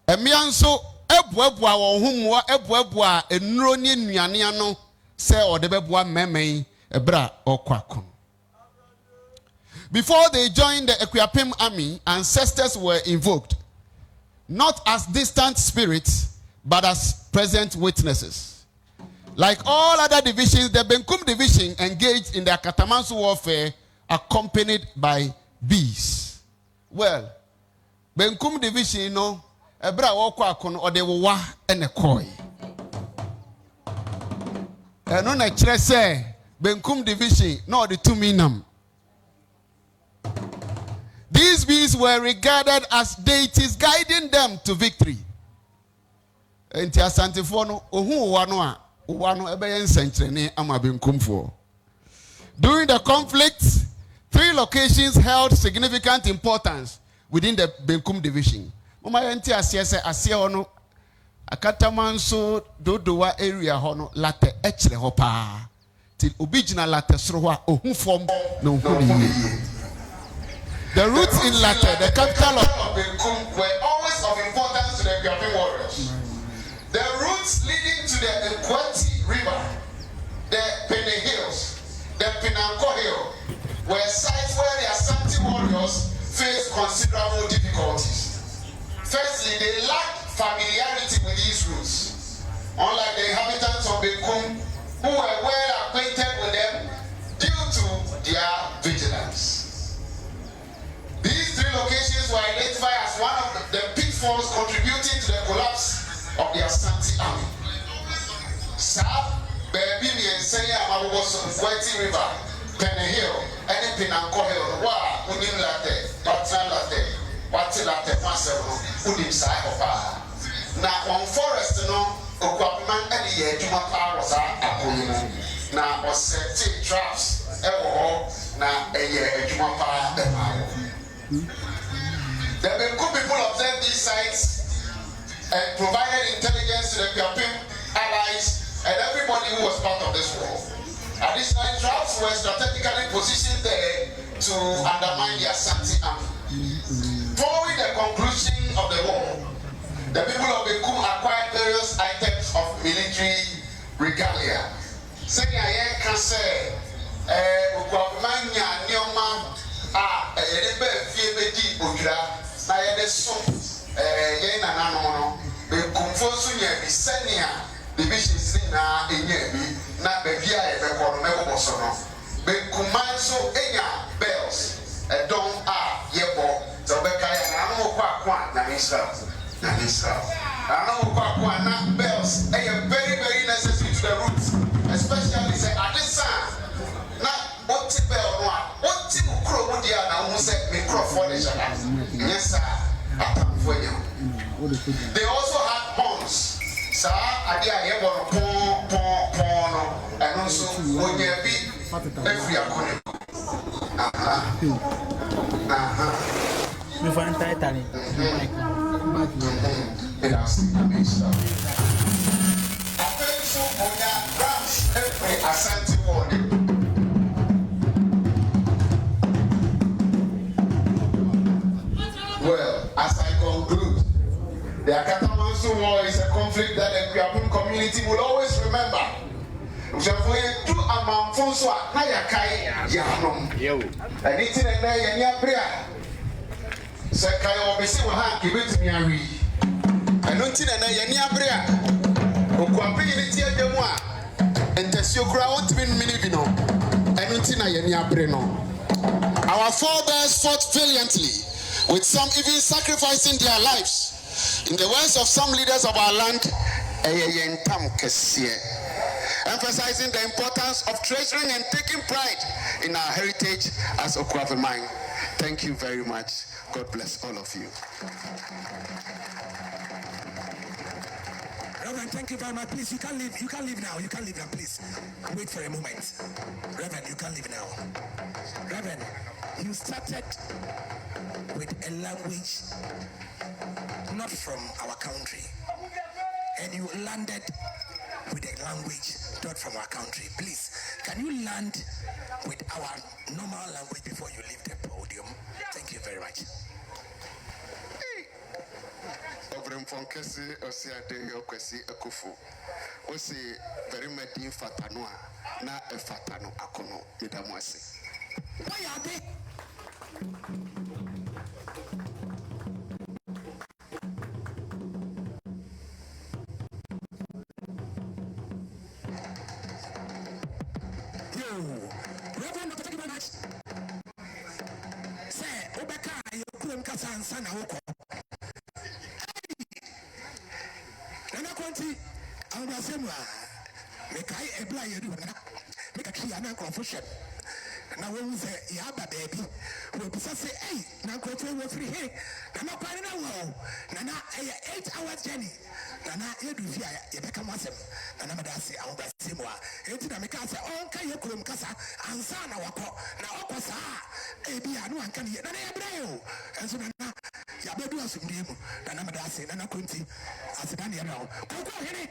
Speaker 4: Emianso ebuabua wo humwa ebuabua enuro ni nnuane ano se odebebua memei Ebra Okwakon. Before they joined the Akuapem army, ancestors were invoked, not as distant spirits, but as present witnesses. Like all other divisions, the Benkum division engaged in the Akatamansu warfare, accompanied by bees. Well, Benkum division, you know, Ebra Okwakon or the Wa and a koi. And on a say, Benkum division, no the two minam. These bees were regarded as deities guiding them to victory. During the conflict, 3 locations held significant importance within the Benkum division. Akatamanso Dodowa area hono late echere hopa. Till obijina late srowa ohun form no huni. The roots in Late, the capital of Benkum, were always of importance to the Akuapem warriors. The routes leading to the Equati River, the Pene Hills, the Pinanko Hill, were sites where the Asante warriors faced considerable difficulties. Firstly, they lacked familiarity with these routes, unlike the inhabitants of Benkum, who were well acquainted with them due to their vigilance. These 3 locations were identified as one of the pitfalls contributing to the collapse of the Asante army. South, Baby Miensenya Amabos, Whitey River, Pene Hill, and Pinanko Hill, Wa, Unim Late, Patran Late, Wati Late, Masero, Udim Sai Opa. Now, on forest, no, Okuapman and the Jumapa was a now was set traps, now a Jumapa. The Benkum people observed these sites and provided intelligence to the Akuapem allies and everybody who was part of this war. Additionally, traps were strategically positioned there to undermine the Asante army. Following the conclusion of the war, the people of Benkum acquired various items of military regalia. Saying I can say, Ukuapemanya Nyoma. Yebe fiebedi odra na yede so ye na nanom no be kumfo so nya bi senia divisions na enya bi na ba bia ye be ko no me bo so no be kuman so enya bells don ye bo so be ka ya na no kwa kwa na Israel na kwa na bells very very necessary to the roots, especially say at this time na what bell no what they also had horns. Sir, I did a porno, and also when you be every acronym.
Speaker 8: We find Titanic.
Speaker 4: Asante warning. Well, as I conclude, the Akatamansu War is a conflict that the Akuapem community will always remember. And it's in a our forebears fought valiantly, with some even sacrificing their lives. In the words of some leaders of our land, emphasizing the importance of treasuring and taking pride in our heritage as Okuapemang. Thank you very much. God bless all of you.
Speaker 5: Reverend, thank you very much. Please, you can't leave now. You can't leave now, please. Wait for a moment. Reverend, you can't leave now. Reverend, you started with a language not from our country, and you landed with a language not from our country. Please, can you land with our normal language before you leave the podium? Thank you very much.
Speaker 4: Ose very medi fatano na e fatano akono medamwase.
Speaker 5: Why are they? Reverend, thank you very much. Say, Obeka, you couldn't catch and son of Oko. Nana Conti, I'm the same one. Make I a blind, make a key and confusion. Now, when we say, Yaba baby, we'll be say, hey, now go to a free hay. Nana Parina, Nana, 8 hours journey. Nana, you do fear, you become awesome. Nana Madasi, I'll be similar. It's the Mikasa, oh, can you come Casa, and Sana Wako, now Okosa, Abi, I know I can hear Nana Abreu, and so Nana, Yabedu as you name, Nana Madasi, Nana Kunti, as a Daniel. Coco, Henry,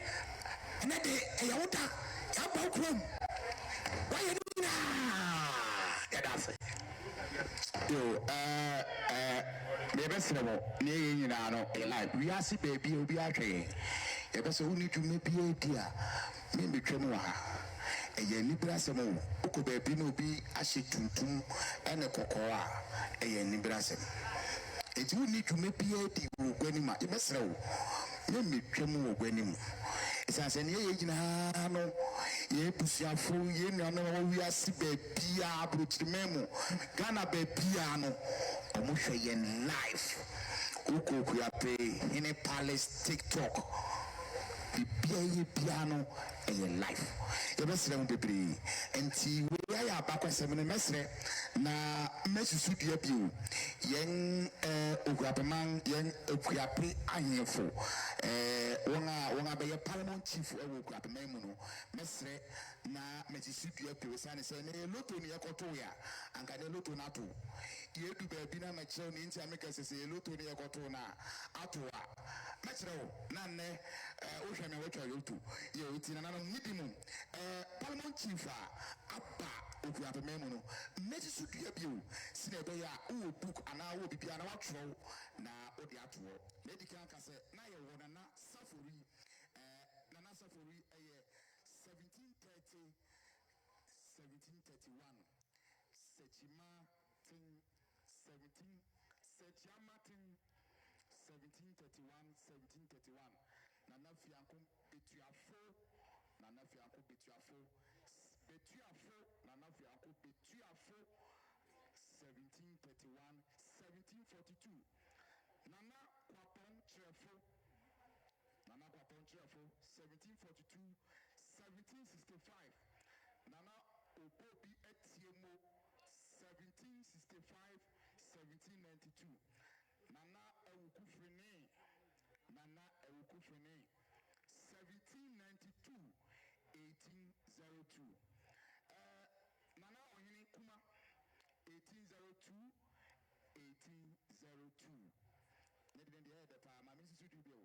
Speaker 5: and that day, Ayota, Yabo Crum. Why you doing now?
Speaker 1: Yo, the best of all, near a life. We are see baby, you'll be okay. The best who need to maybe a dear, maybe Tremua. A yenny brassamo, Oko baby no be a shit tuntum and a cocoa, a yenny brassam. It will need to maybe a dear when you might be so. Maybe Tremu when you. It's as an age no. Ye pusiafo ye nuano we asi baby abrochi memo Ghana baby ano omo ye life uko kuyape in palace TikTok bibia ye piano e life ye besere mo bebre enti we ya abakwa semene mesre na mesusu dia bio yen okuapeman yen okuape ahemfo wonga be parliament chief okuapeman mu no mesre na mesusu dia bio sane se ne loto ne yakoto ya anka ne loto na to ye du ba bi na ma kire ni nti ameka se loto ne yakoto na ato a ma kire wo na ne wo hwe me wotwa loto ye oti na na nidimu parliament chief abba okuapeman mu no mesusu dia bio sine be ya o book ana wo bibia na watro na odi atwo medical ka se na ye wo na safori na safori 1730 1731 Sechimatin 1731 Nana Fiankum Betuafo Nana Fiankum Betuafo Nana Fiankum Betuafo 1731 1742 Nana Kwapon Trefo 1742 1765 Nana Obobi Etiemo 1765 1792 Nana Ewukufrene 1792 1802 Nana Ohini Kuma 1802 1802 Neden the head of my Mrs. Studio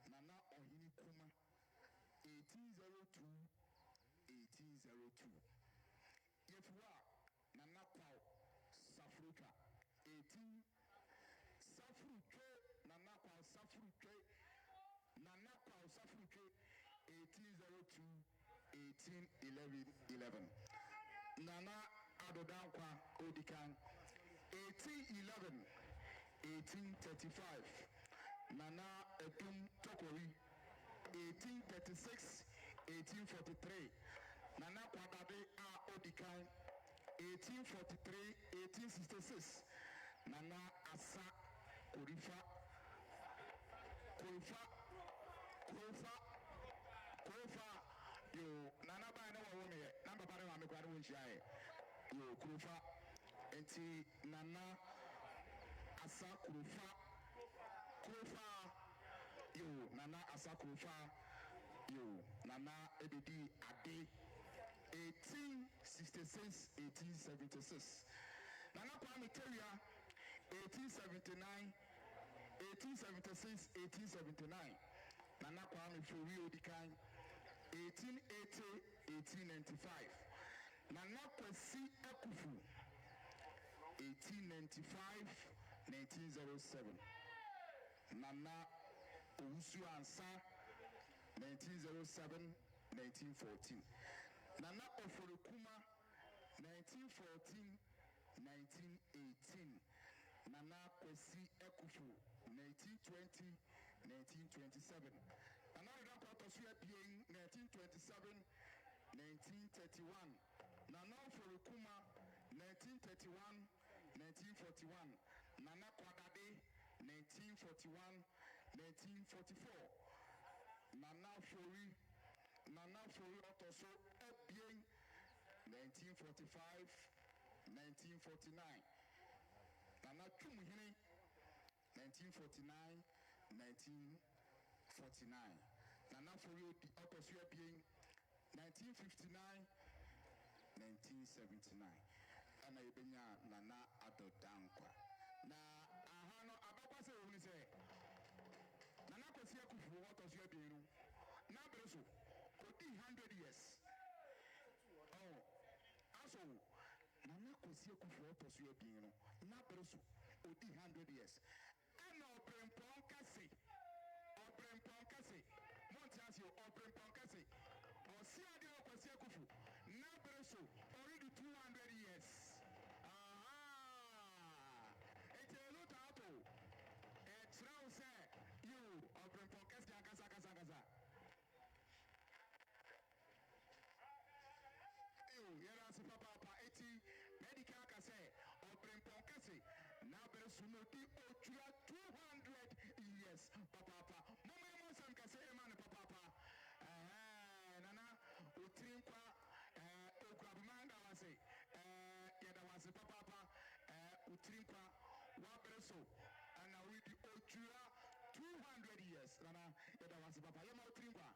Speaker 1: Nana Ohini Kuma 1802 1802 Yefua Nana Kwao Safruka 18 Safruke Nana Kwao Safruke 1802 1811 Nana Adodankwa Odikan 1811 1835 Nana Etum Tokori 1836 1843 Nana Kwadade A Odikan 1843 1866 Nana Asa Kurifa yo Nana ba na wo me na papa na me kwade won chiae yo Kurifa enti Nana Asa Kurifa yo Nana Asa Kurifa yo Nana Ebedi Ade 1866 1876 Nana Kwame Teria 1879 1876 1879 Nana Kwame Fori Odikan 1880 1895 Nana Kwesi Akufu 1895 1907 Nana Owusu Ansa 1907 1914. Nana Oforokuma 1914 1918. Nana Kwesi Ekufu 1920 1927. Nana Odakwatosua Bieng 1927 1931. Nana Oforokuma 1931 1941. Nana Kwadade 1941 1944. Nana Fori Otoso Ebieng 1945 1949. Nana Chumuhini 1949 1949. Nana Fori Otoso Ebieng 1959 1979. Ana Ibenya Nana Adodankwa. Na ahano abakwase woni se Nana Kwesi Ekufu Otoso Ebieng na breso odi 100 years. Oh, also Nana Kwesi Ekufu Otoso Ebieng na breso odi 100 years. Ana Obrempon Kase Montiasio Obrempon Kase Osi Ade Kwesi Ekufu na breso already 200 years. Now say you Obrempon Kase akasa. Yera si papa eti medical kase Obrempon Kase na bere sunoti otua 200 years papa mama sam kase emane papa nana utrinkwa okrabimanga wase yeda wase papa utrinkwa wa bere so ana we di otua 200 years nana yeda wase papa yema utrinkwa.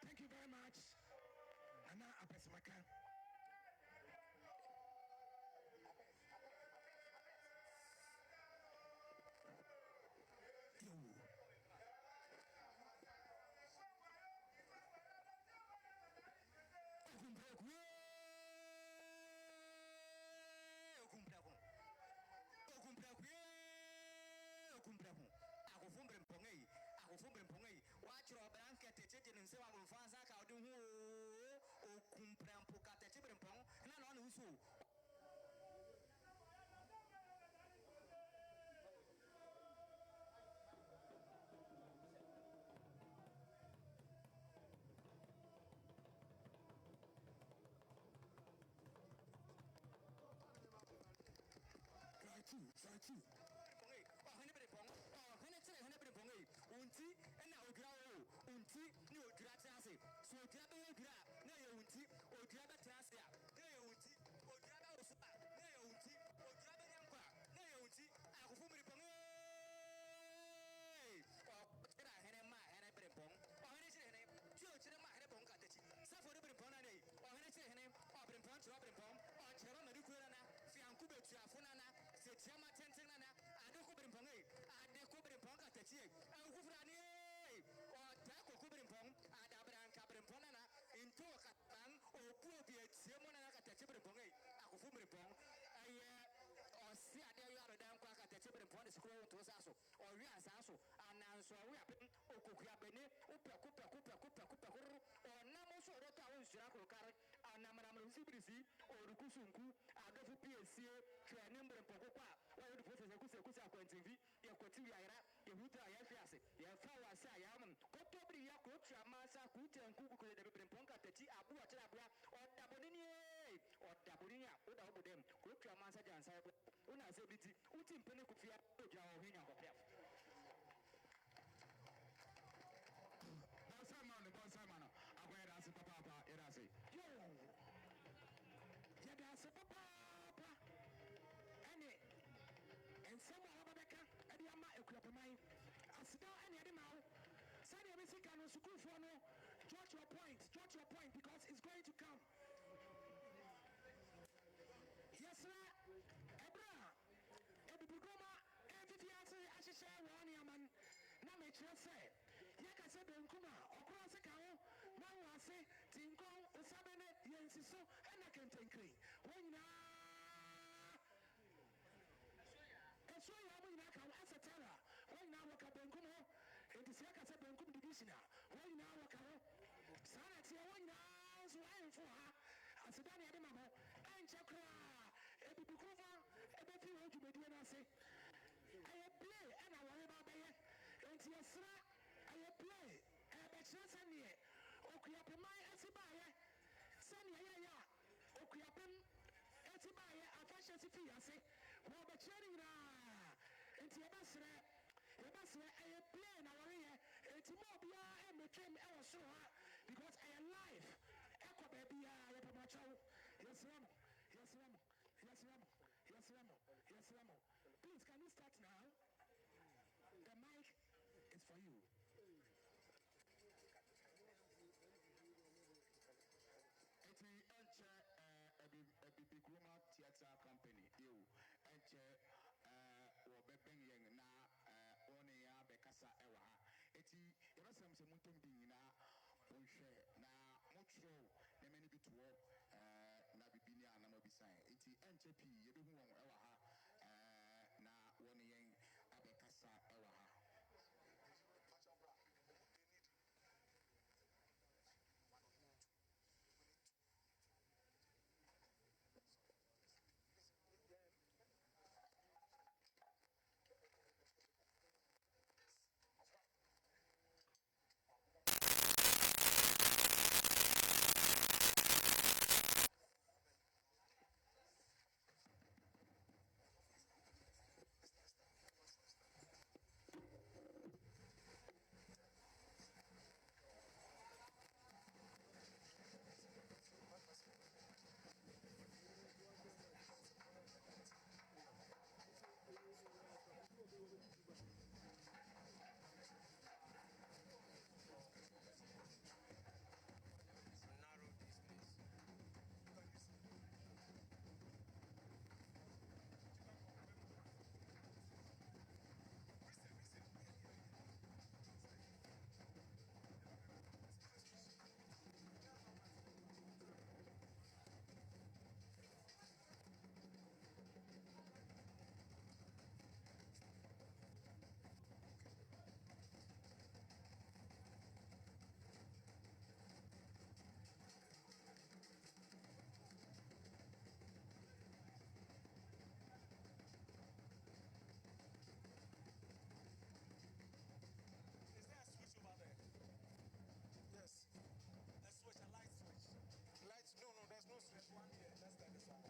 Speaker 5: Thank you very much. Nana Apesemaka.
Speaker 3: Akufumbre mpongei wachiro branke techeje nse wa mfanza ka odi hu okumpra mpoka techebre mpong na no usu
Speaker 5: Try to.
Speaker 3: Unti na ogra unti ni ogra trase so ogra be ogra na ye unti ogra be trase a na ye unti ogra be osupa na ye unti ogra be nyankwa na ye unti akufumri ponge tira hene ma hene brempong hene chire hene tio chire ma hene bonga techi safo de brempong na nei hene chire hene brempong chiro brempong chiro ma dikura na fianku betu afuna na se chiama tenten na ade ko brempong ade ko brempong ka techi akufura ni ta ko ko brempong ada branka brempong na into ka bang opu obi etiemo na ka techi brempong akufu brempong aye osi ade yo arodan kwa ka techi brempong de sikro to saso o wi asaso ananso wi apem okokua bene upa onamo so roto awon sura ko kare anamara mfibirisi orukusunku adofu piesie twene mbrempoko kwa wa yodu fose kusa akwantivi ya kwati ya ira ya huta ya fiase ya fawa sa ya mam kotobri ya ko tramasa kutenku ko de bremponka teti abu atira abu odabonini oda obodem ko tramasa jansa ya una se biti uti mpene kufia oja ohinya kopia
Speaker 1: Bonsamano, akwera asi papa, erase.
Speaker 5: Yo, yada asi papa, ane, and some of Rebecca, and the Ama Equipamai, as now any animal. Sunday, we see can also go for no. Judge your point, because it's going to come. Yes, sir. Ebra, Ebibugoma, everything else I should share one yaman. Na me say yaka se benkuma okro se kawo na wa se tinkon osabene yensiso ena kentenkri wonyina eso ya mo nyina ka asatara wonyina waka benkumo enti se yaka se benkum traditional wɔn nyinaa wɔ ka ho saa na teɛ wɔn nyinaa nso ayɛmfo ha aseda ne yɛde ma hɔ ɛnkyɛ koraa ebibikurufo ɛbɛfi wɔn dwumadie no ase ɛyɛ play ɛna wɔreba bɛyɛ nti yɛsra ɛyɛ play ɛbɛkyerɛ sɛneɛ okuapeman ɛsi baayɛ sɛneɛ yɛyɛ a okuapem ɛti baayɛ afahyɛ si fi ase wɔbɛkyerɛ no nyinaa nti yɛbɛsrɛ ɛyɛ play na wɔreyɛ nti ma obiara ɛmmɛtwam ɛwɔ soro ha because ɛyɛ live ɛkɔ baabiara yɛpɛmakyɛw yɛsrɛ mo please can you start now the mic is for you.
Speaker 1: Eti enche Bibi Groma Theatre Company you enche wo beben yen na one ya bekasa ewa ha eti yebasam se muntom di nyina onhwe na motro na mani bi to na bibi ni anama bisan eti enche pi yebehu won ewa ha na one yen abekasa ewa ha.
Speaker 8: No, there's no switch. One here. Let's get this one.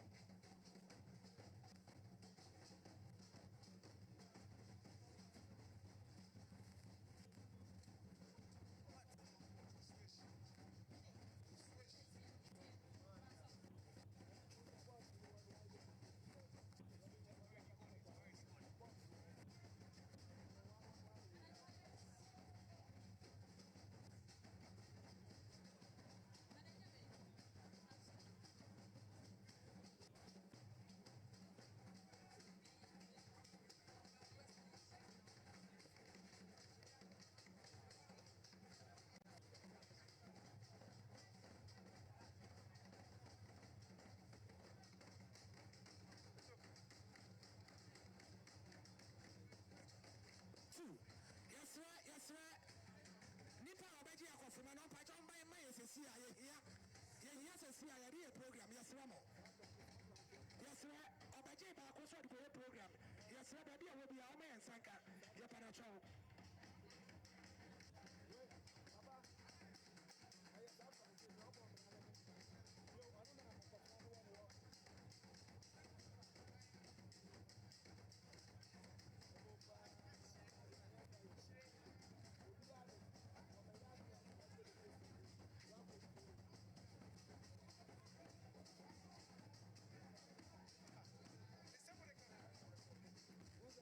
Speaker 5: Yes, Nipa obeji akofuma no pa chomba ma yesesi a ye sesi a ye program yes ramo yes obeji ba ko so de program yes ba bia wo bia o ma yensanka ye para chow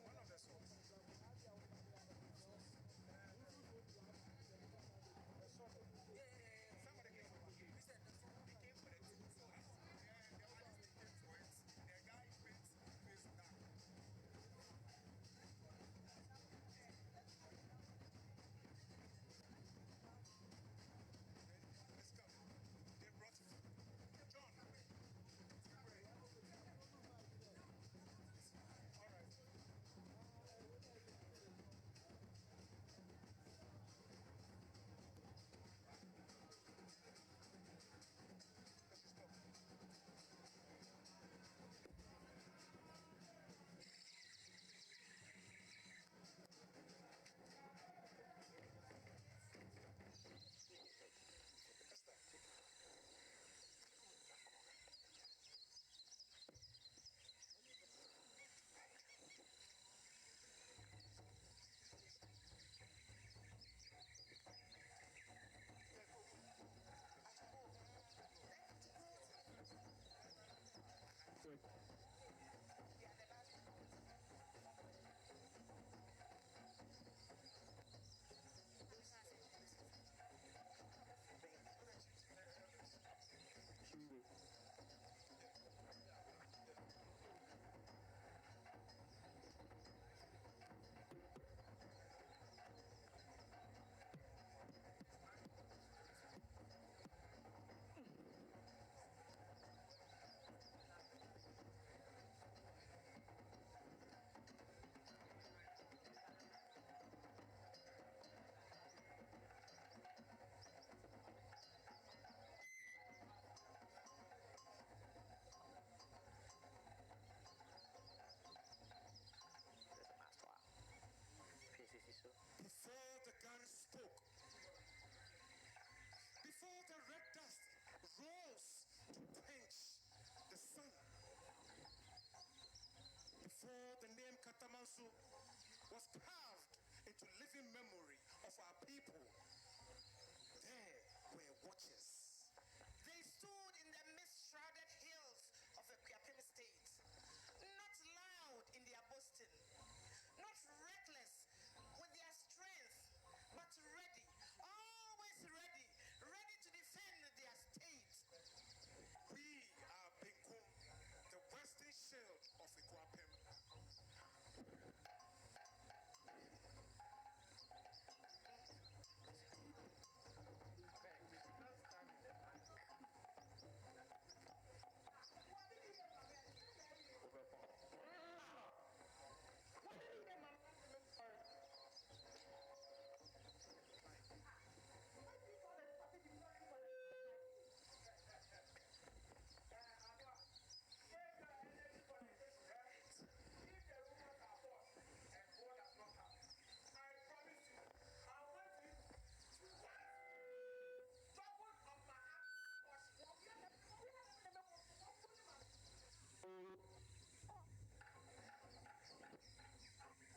Speaker 8: One of the songs. Therefore, the name Katamanso was carved into living memory of our people. There were watchers.
Speaker 9: They stood in the mist-shrouded hills of the Kwiapem state, not loud in their boasting, not reckless with their strength, but ready, always ready, ready to defend their state.
Speaker 8: We are Benkum, the western shield of Kwiapem.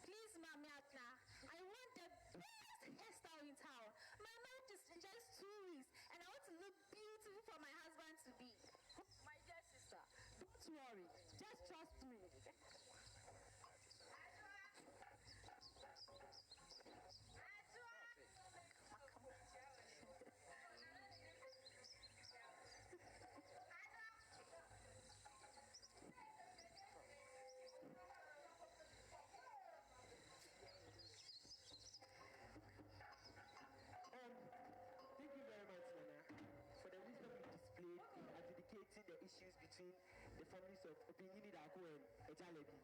Speaker 10: Please, Mami Atna, I want the best hairstyle in town. My marriage is in just 2 weeks, and I want to look beautiful for my husband to be. My dear sister, don't worry. Just trust me.
Speaker 11: Thank you very much, Nana, for the wisdom you displayed in adjudicating the issues between the families of Opinyini Dako and Ejalebi.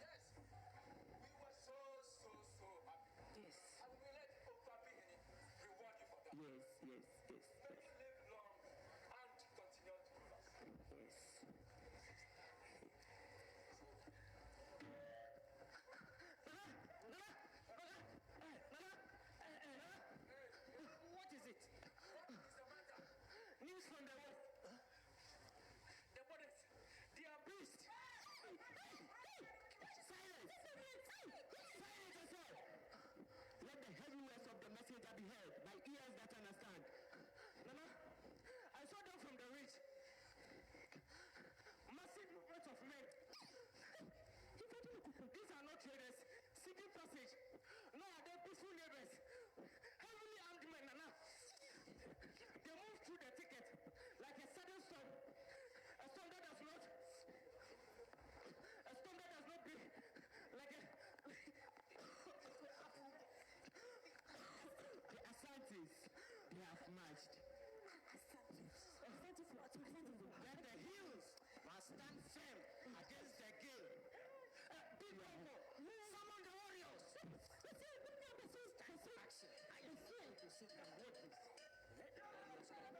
Speaker 8: Yes, we were so happy.
Speaker 11: Yes.
Speaker 8: And we let Okapi reward you for that.
Speaker 11: Yes.
Speaker 8: May you live long and continue to do that.
Speaker 11: Yes. What is it?
Speaker 8: What is the matter?
Speaker 11: News from the west. The borders, they are breached. Silence! Silence as well! Let the heavy words of the messenger be heard by ears that understand. Nana, I saw them from the ridge. Massive movements of men. These are not traders seeking passage, nor are they peaceful neighbors. Heavily armed men, Nana. They move through the thicket like a sudden storm. A storm that does not be like a the Asantes, they have marched. Then the hills must stand firm against the gale. People, summon the warriors. Action. I am fearing to see them working. Let the warriors come.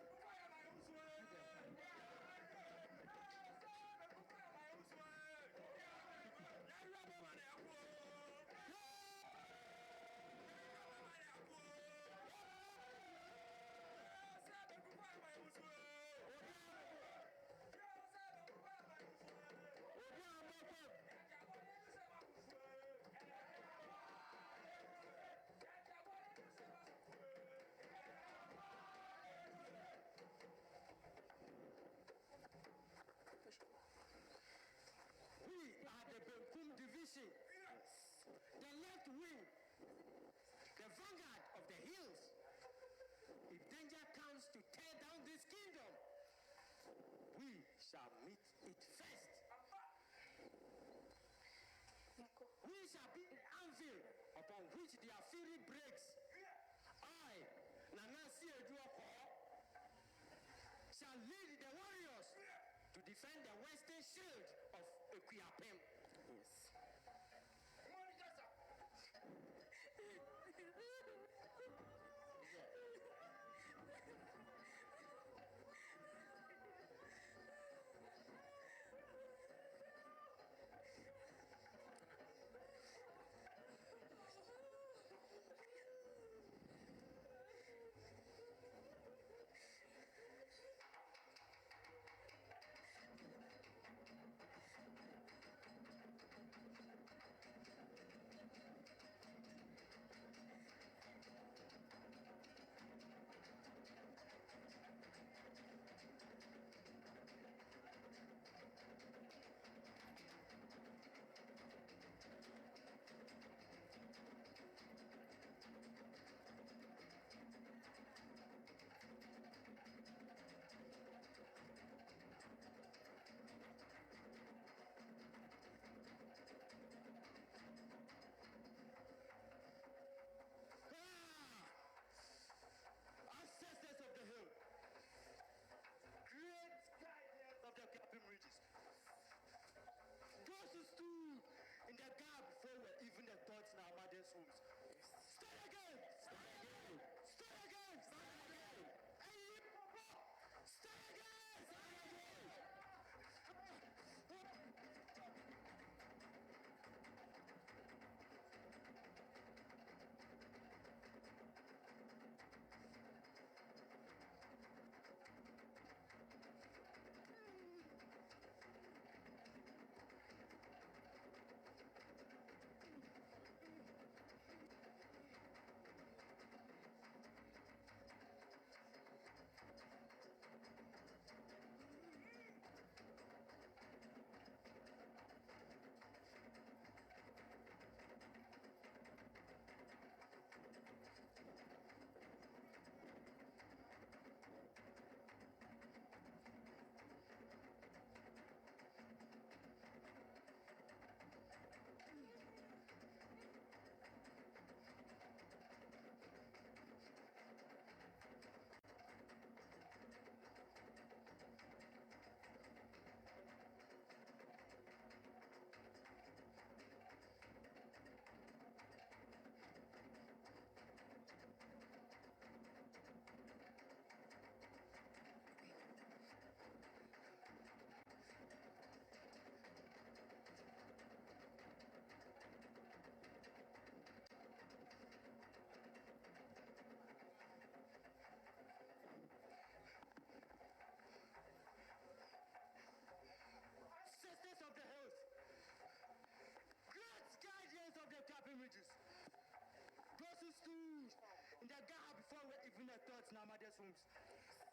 Speaker 11: We are the Benkum division, the left wing, the vanguard of the hills. If danger comes to tear down this kingdom, we shall meet it first. We shall be the anvil upon which their fury breaks. I, Nanasi Eduoko, shall lead the warriors to defend the western shield of Kwiapem. Yes.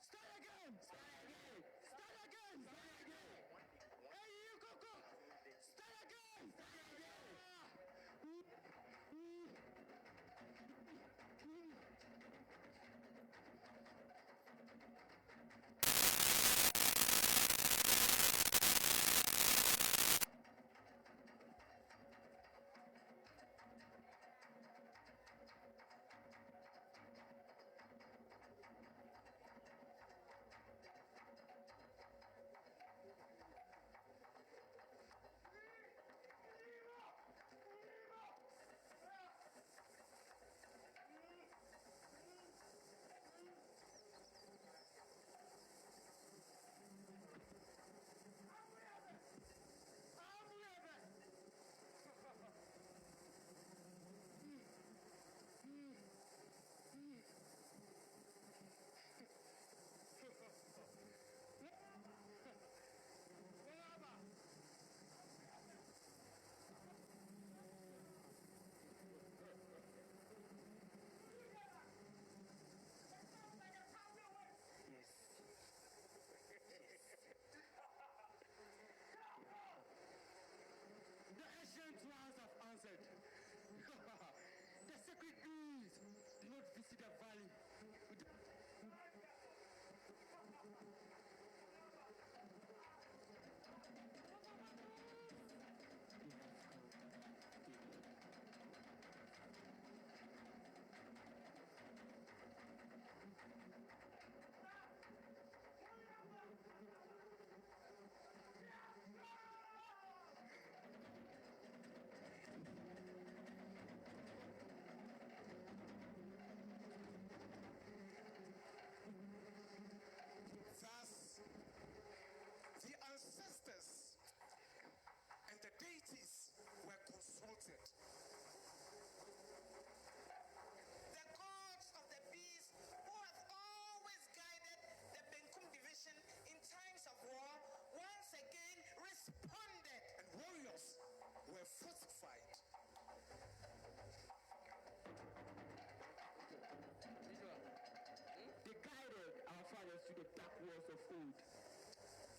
Speaker 11: Start again. Start again. Start again. Start again. Hey, you Coco. Start again. Start The ancient ones have answered. The sacred bees do not visit the valley.
Speaker 8: Thus, the ancestors and the deities were consulted.
Speaker 9: The gods of the bees who have always guided the Benkum division in times of war once again responded.
Speaker 8: And warriors were fortified.
Speaker 11: They guided our fathers to the dark walls of old.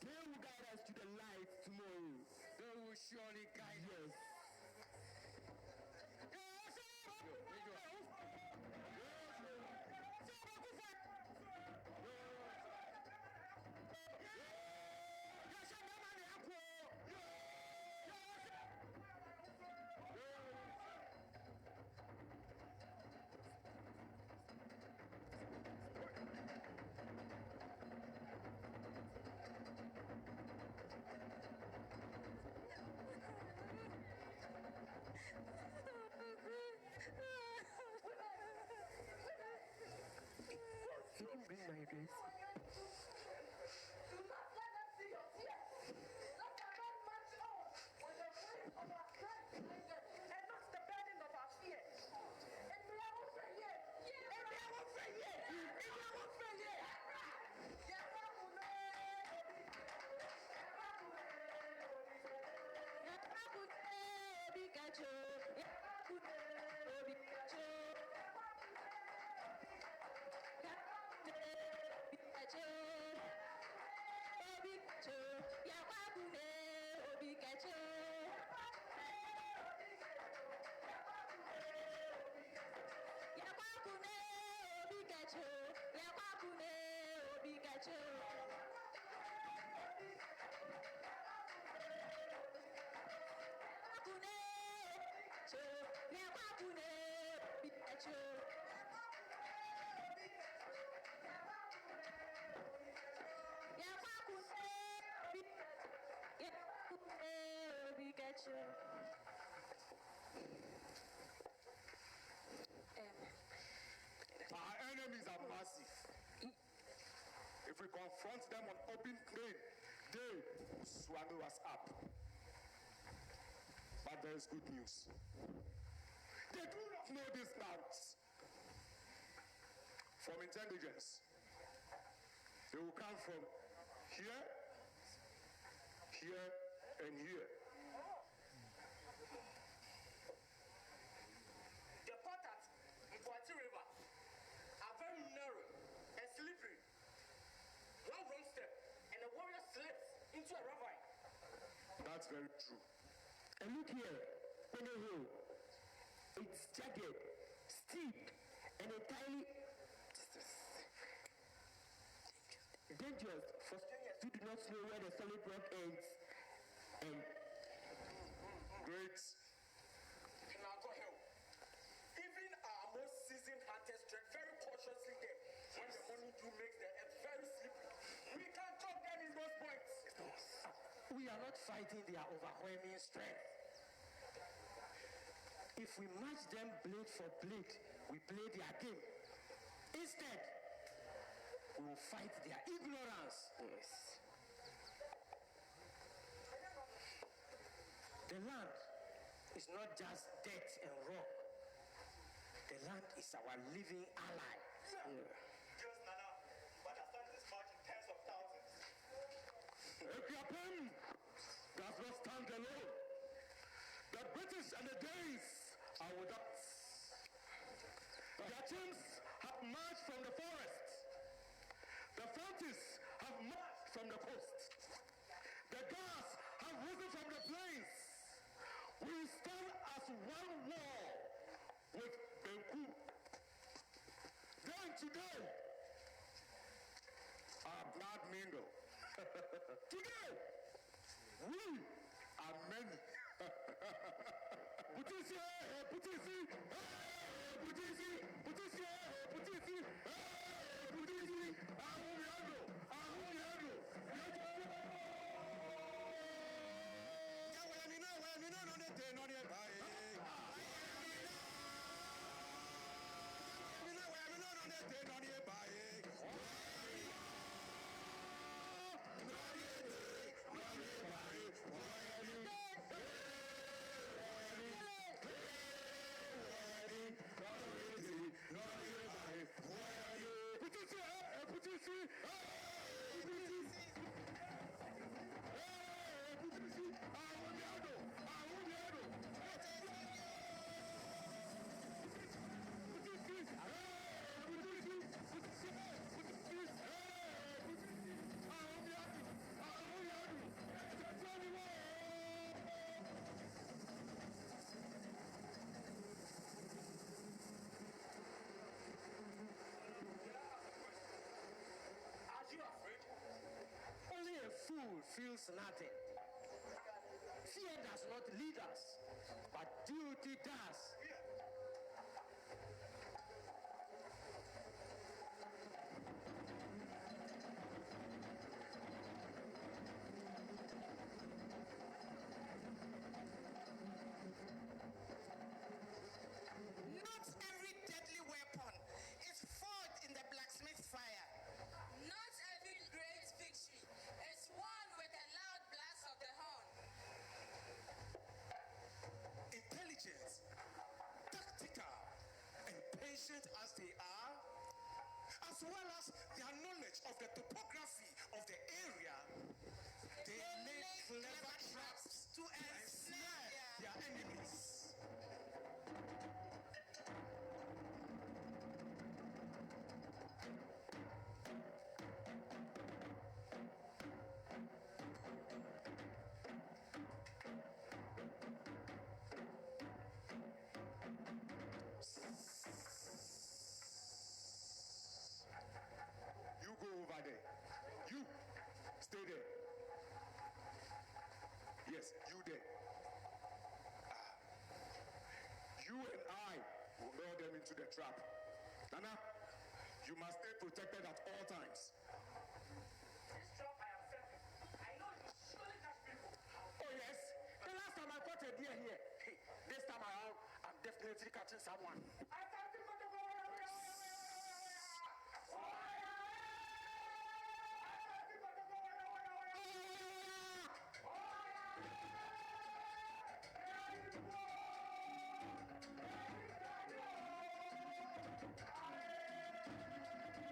Speaker 11: They will guide us to the light tomorrow. They will surely guide us. You can bring my dress.
Speaker 10: Do not let them see your tears. Let them not march on with the weight of our strength and not the burden of our fear. And we are all failure. And we are all failure. And we are all failure.
Speaker 8: Our enemies are massive. If we confront them on open plain, they will swallow us up. But there is good news. They do not know these lands. From intelligence, they will come from here, here, and here.
Speaker 11: The portals in Boati River are very narrow and slippery.
Speaker 8: very true.
Speaker 11: And look here, Penny Hill. It's jagged, steep, and entirely dangerous for strangers who do not know where the solid rock ends. And
Speaker 8: Great. Now go ahead. Even our most seasoned hunters tread very cautiously there. When the morning dew makes the earth very slippery, we can chop them in those points.
Speaker 11: we are not fighting their overwhelming strength. If we match them blade for blade, we play their game. Instead, we will fight their ignorance. Yes. The land is not just dirt and rock. The land is our living ally.
Speaker 8: Yes, Nana, but I started this march in tens of thousands.
Speaker 11: Equiapem
Speaker 8: Does not stand alone. The British and the Danes are with us. Their teams have marched from the forest. The Fantis have marched from the coast. The Gas have risen from the plains. We stand as one wall with Benku. Then today, our blood mingle. Today, we are many. Putisi, Putisi, Putisi, Putisi, Putisi, Putisi, Ahuniano, Ahuniano. Are you afraid?
Speaker 11: Only a fool feels nothing. Fear does not lead us, but duty does.
Speaker 9: Not every deadly weapon is forged in the blacksmith's fire.
Speaker 10: Not every great victory is won with a loud blast of the horn.
Speaker 8: Intelligent, tactical, and patient as they are, as well as their knowledge of the topography of the area, they lay clever traps to ensnare their enemies. You go over there. You stay there. Yes, you there. You and I will lure them into the trap. Nana, you must stay protected at all times.
Speaker 11: This trap I am setting, I know you surely catch people. Oh yes, the last time I caught a deer here. This time around, I'm definitely catching someone. I can't think of the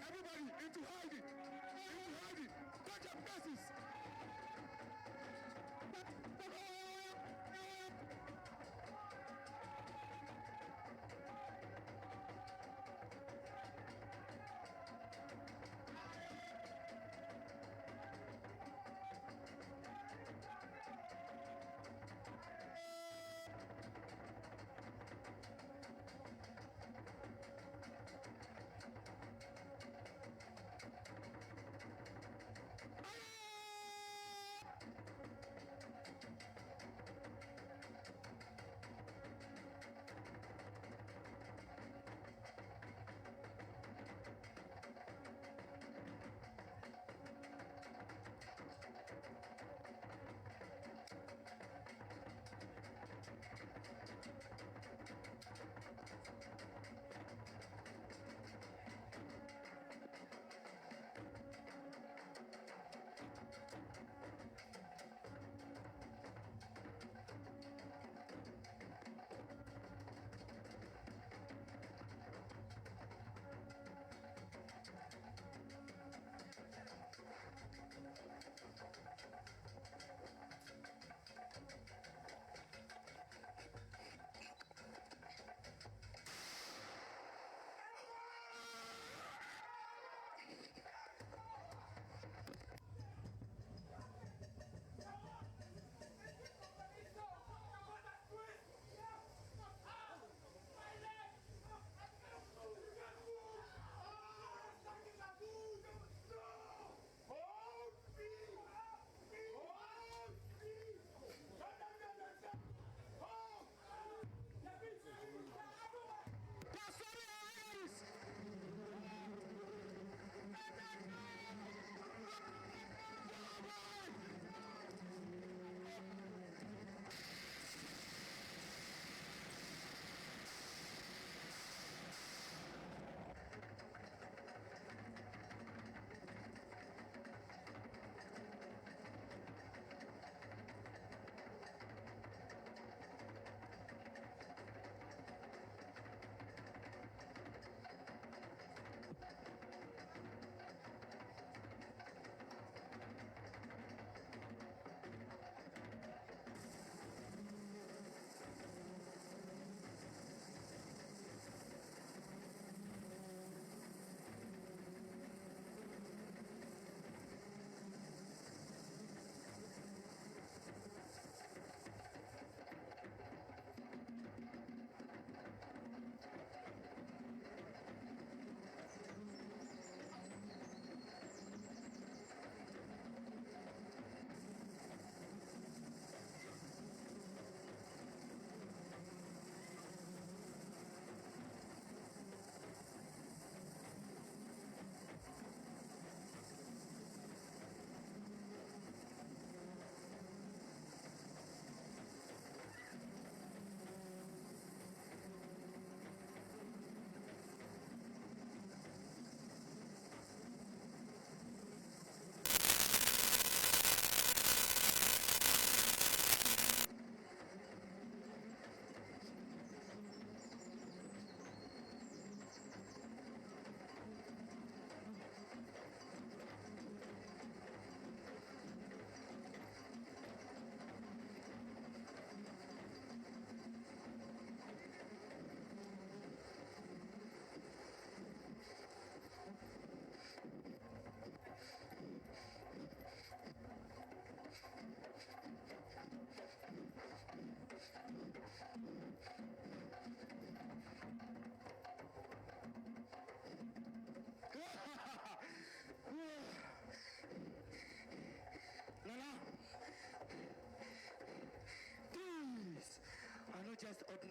Speaker 8: Everybody into hiding! Into hiding! Touch your faces!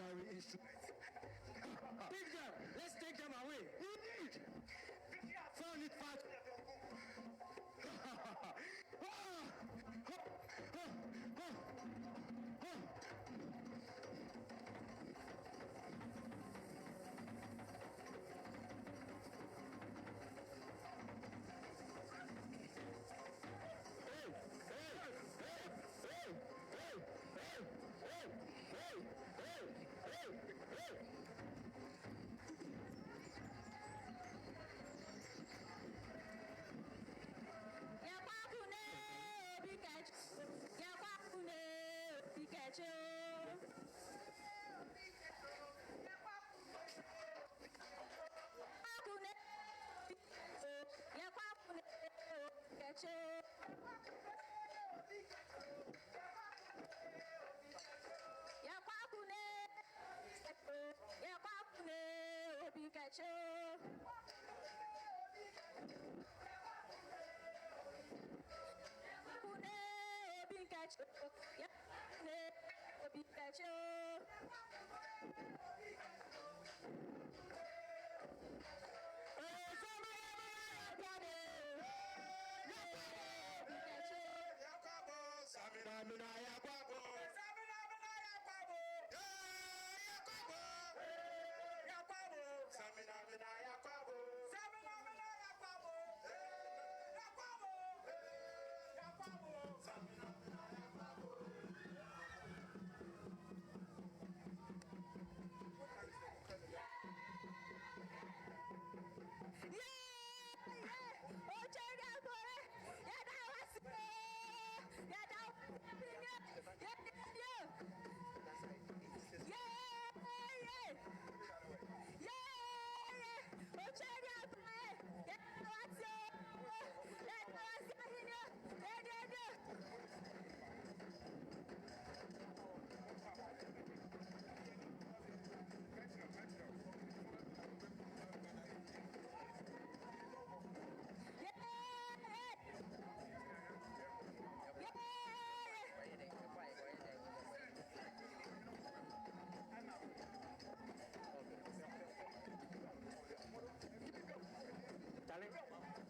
Speaker 11: military instruments. Take them. Let's take them away. Indeed. Found it fast.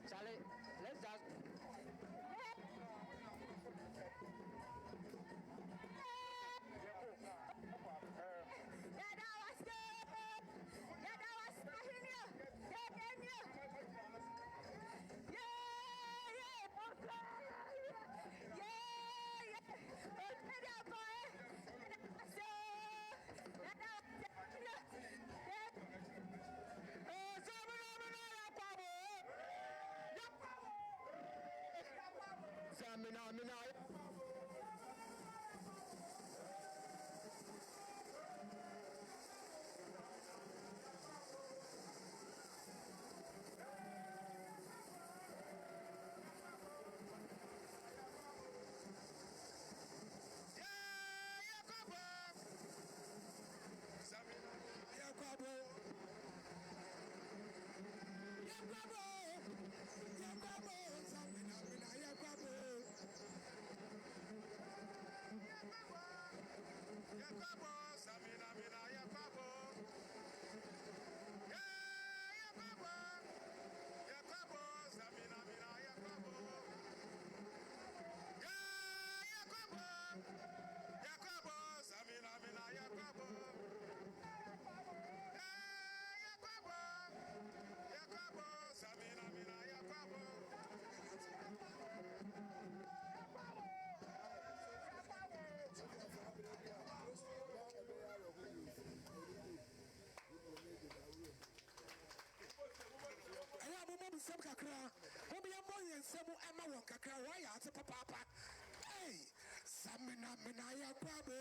Speaker 11: Charlie, let's just.
Speaker 5: nsɛm kakra obiɛmmɔ yɛ nsɛm ɛma wɔn kakra wɔayɛ ate papaapa ei samina mina yɛ kwabo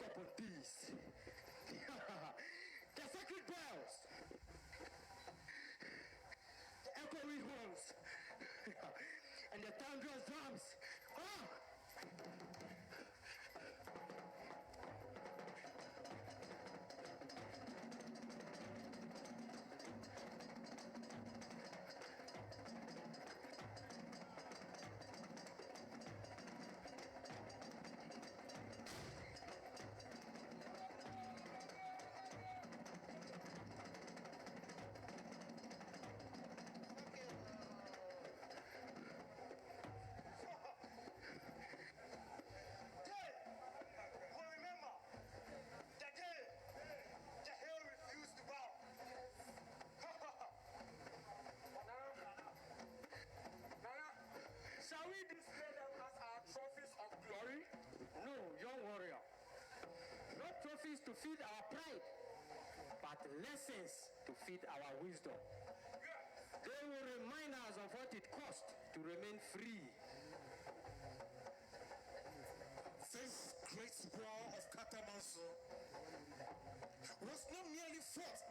Speaker 11: look upon these. The sacred bells, the echoing horns, and the thunderous drums. Ah! Shall we display them as our trophies of glory? No, young warrior. Not trophies to feed our pride, but lessons to feed our wisdom. They will remind us of what it cost to remain free.
Speaker 8: This great war of Katamanso was not merely fought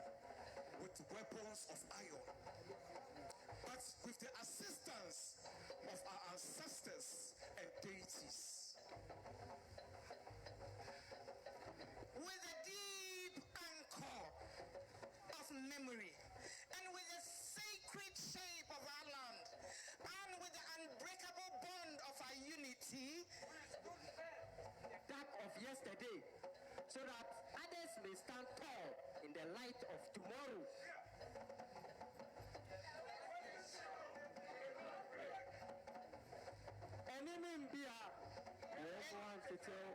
Speaker 8: with weapons of iron, but with the assistance of our ancestors and deities.
Speaker 9: With a deep anchor of memory, and with the sacred shape of our land, and with the unbreakable bond of our unity,
Speaker 11: That of yesterday, so that others may stand tall in the light of tomorrow. Enemy Mbia, everyone to tell.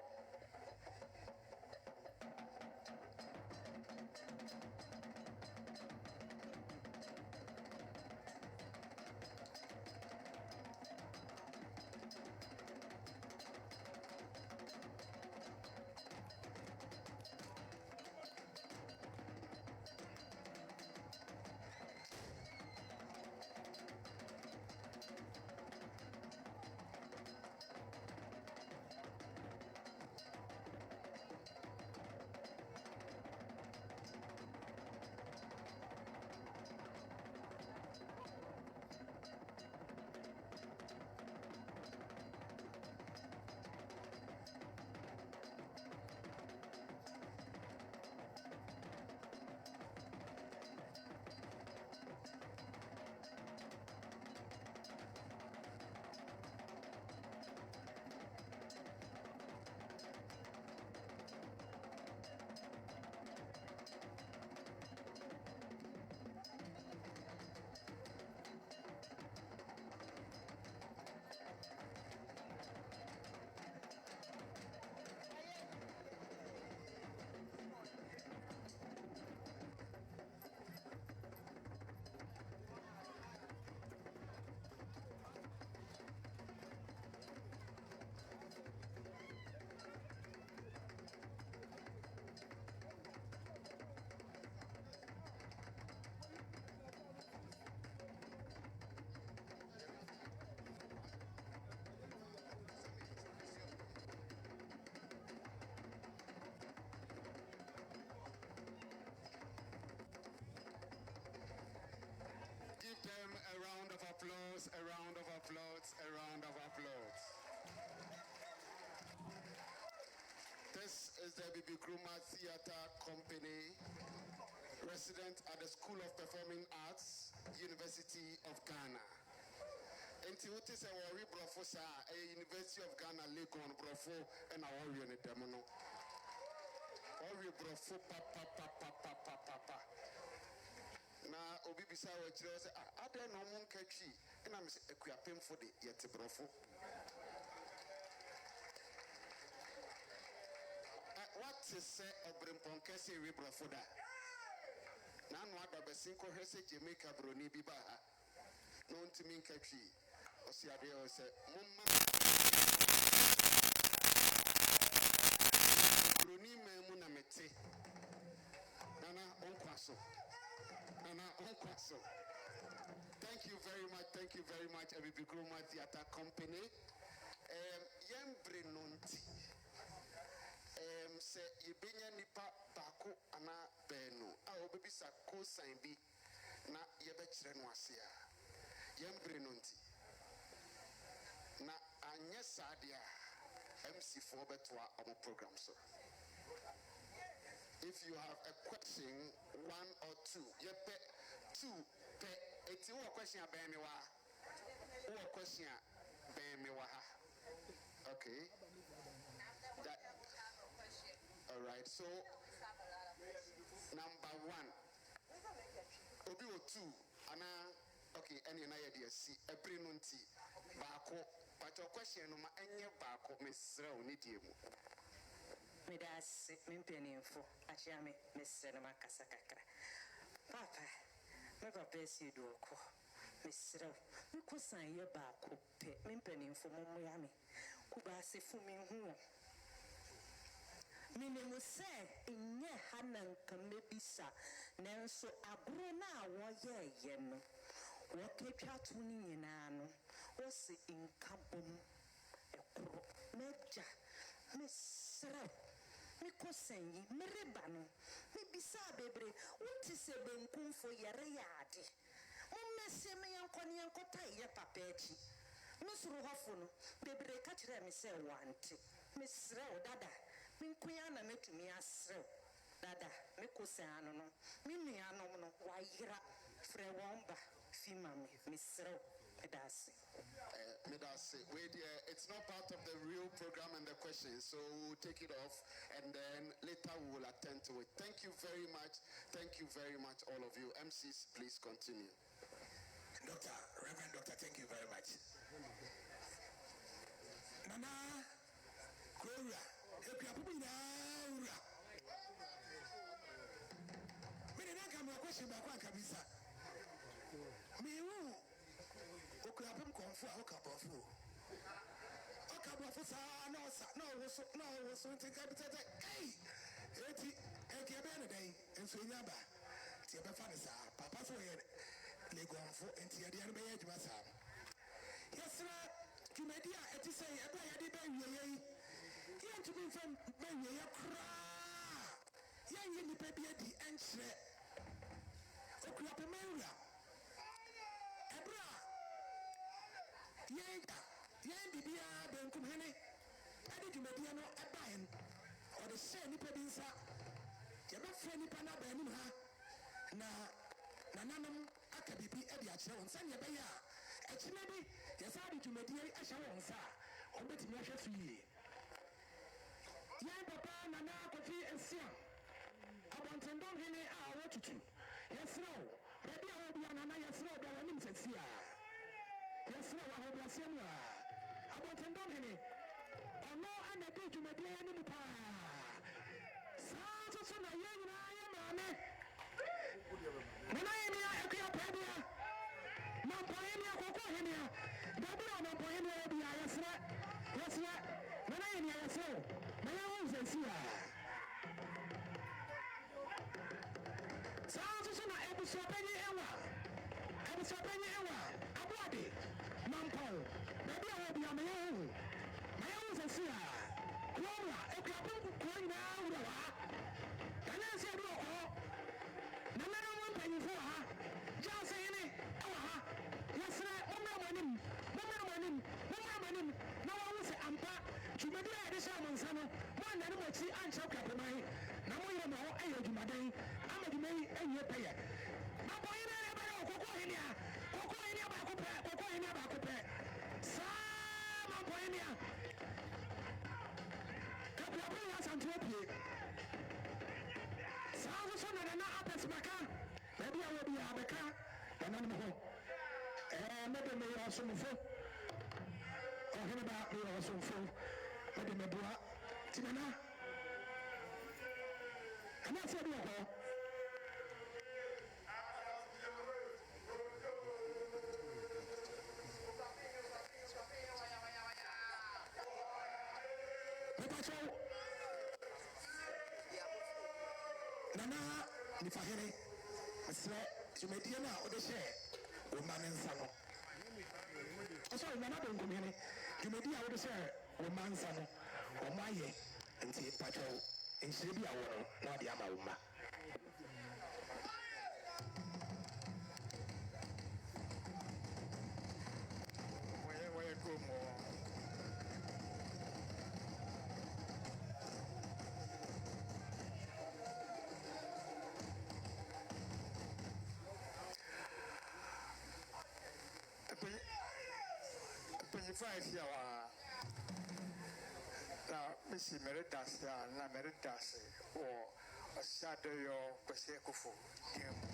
Speaker 4: Give them a round of applause, a round of applause, a round of applause. This is the Bibi Krumah Theatre Company, resident at the School of Performing Arts, University of Ghana. Enti wote se wori brofo sa University of Ghana Legon brofo and a wori on the demono. Wori brofo pa. Na obi bisa wa kire se ade no mo nkatwi na me se akuapemfo de yete brofo. What is say obrimpon kese we brofo da? Na no adabesin ko hwese Jamaica broni bi ba ha. No ntimi nkatwi. Osi ade o se mumma broni memu na mete. Nana onkwaso. Thank you very much, Bibi Krumah Theatre Company. Yembre nonti. sɛ yɛbɛnya nipa baako anaa baanu a wɔbɛbisa kosan bi na yɛbɛkyerɛ no ase a yɛmbere no nti na anyɛ saa deɛ a MC4 bɛtoa ɔmo program so. If you have a question, 1 or 2, yepe 2 pe eti wo question abɛn mi wa. Wo question abɛn mi wa ha. Okay. All right. So number 1. Obi o 2 ana okay any na ye de si ebri no nti baako but your question no ma enye baako mesrɛ o ni die mu.
Speaker 12: Midas mimpenimfo achiame mesere makasa kakra papa me papa esi doko mesere me kosan ye baako pe mimpenimfo momoya me kuba asefu me hu minemu se enye hananka mebisa nanso agro na woye ye no woketwa to ni nyina no wo se inkabom ekro meja mesere me kosan yi mereba no me bisa bebre wonti se benkumfo yere yaade mommese me yankone yankota ye papa achi mesuru hofo no bebre ka kire me se wante mesere o dada me nkuya na metumi asere dada me kosan no me nuanom no wayira frɛ womba fima me mesere
Speaker 4: Medase, wait, it's not part of the real program and the questions, so we'll take it off and then later we will attend to it. Thank you very much. Thank you very much, all of you. MCs, please continue.
Speaker 5: Doctor, Reverend Doctor, thank you very much. Nana, Kura, question back kabisa. Me okuyapem konfu a okabofo sa no so nti kabitete eti ekebe ne den enso nyaba ti ebe fa ne sa papa so ye legonfo enti ye de be ye djuma sa yesra kimedia eti say ebe ye de be wiye ye ntumi fam be wiye kra ye ni pe bi edi enchre okuyapem ewura ebra yen bibia benkum hene ade djumadia no ebaen o de se nipa bi nsa je ba fre nipa na ba anim ha na nananum aka bibi e de a kire won sanye be ya e kire bi ye sa de djumadia a hye won sa o betimi ahwe fie yen papa nana kofi esia abontendon hene a wotutu yesro rebi a obi nana yesro do wanim sesia yesro wa hobi asem wa abontendon hene ono ana de djumadia ni pa sa so na yen na ya mame nana yen ya akuya pabia na poyen ya koko hene ya dabi na poyen ya obi yesra nana yen ya yesro na ya won sesia so na ebusopenye ewa abode mampo baby a obi amaye maye sesia kwora ekapon ko ina wura wa kana se do ko na mero mo panyifo ha janse yene ewa ha yesra omamanim na wa se ampa jumadi a de sha monsa no mo na ne machi ancha kapemai na mo yire mo ayo jumadan amadumai enye peye na boy na ba koko henia ba kupe sa ma boy nia kapia bo ya santropie sa so na apes maka baby a obi abeka enan mo me de me ya somfo o hene ba me ya somfo me de me boa tinana ana se bi ko nana ni fahere asre jumedie na o de she o manen sa no so nana de ngomene jumedie a o de she o mansa no o maye nti pacho
Speaker 8: nhyire bi a wɔ no na wade ama wo mma
Speaker 11: wɔyɛ kurom wɔ mpanyinfoɔ a ahyia wɔ ha na mesi mereda ase a na mereda ase wɔ ɔhyɛadɔyɔ Kwesi Akufo din mu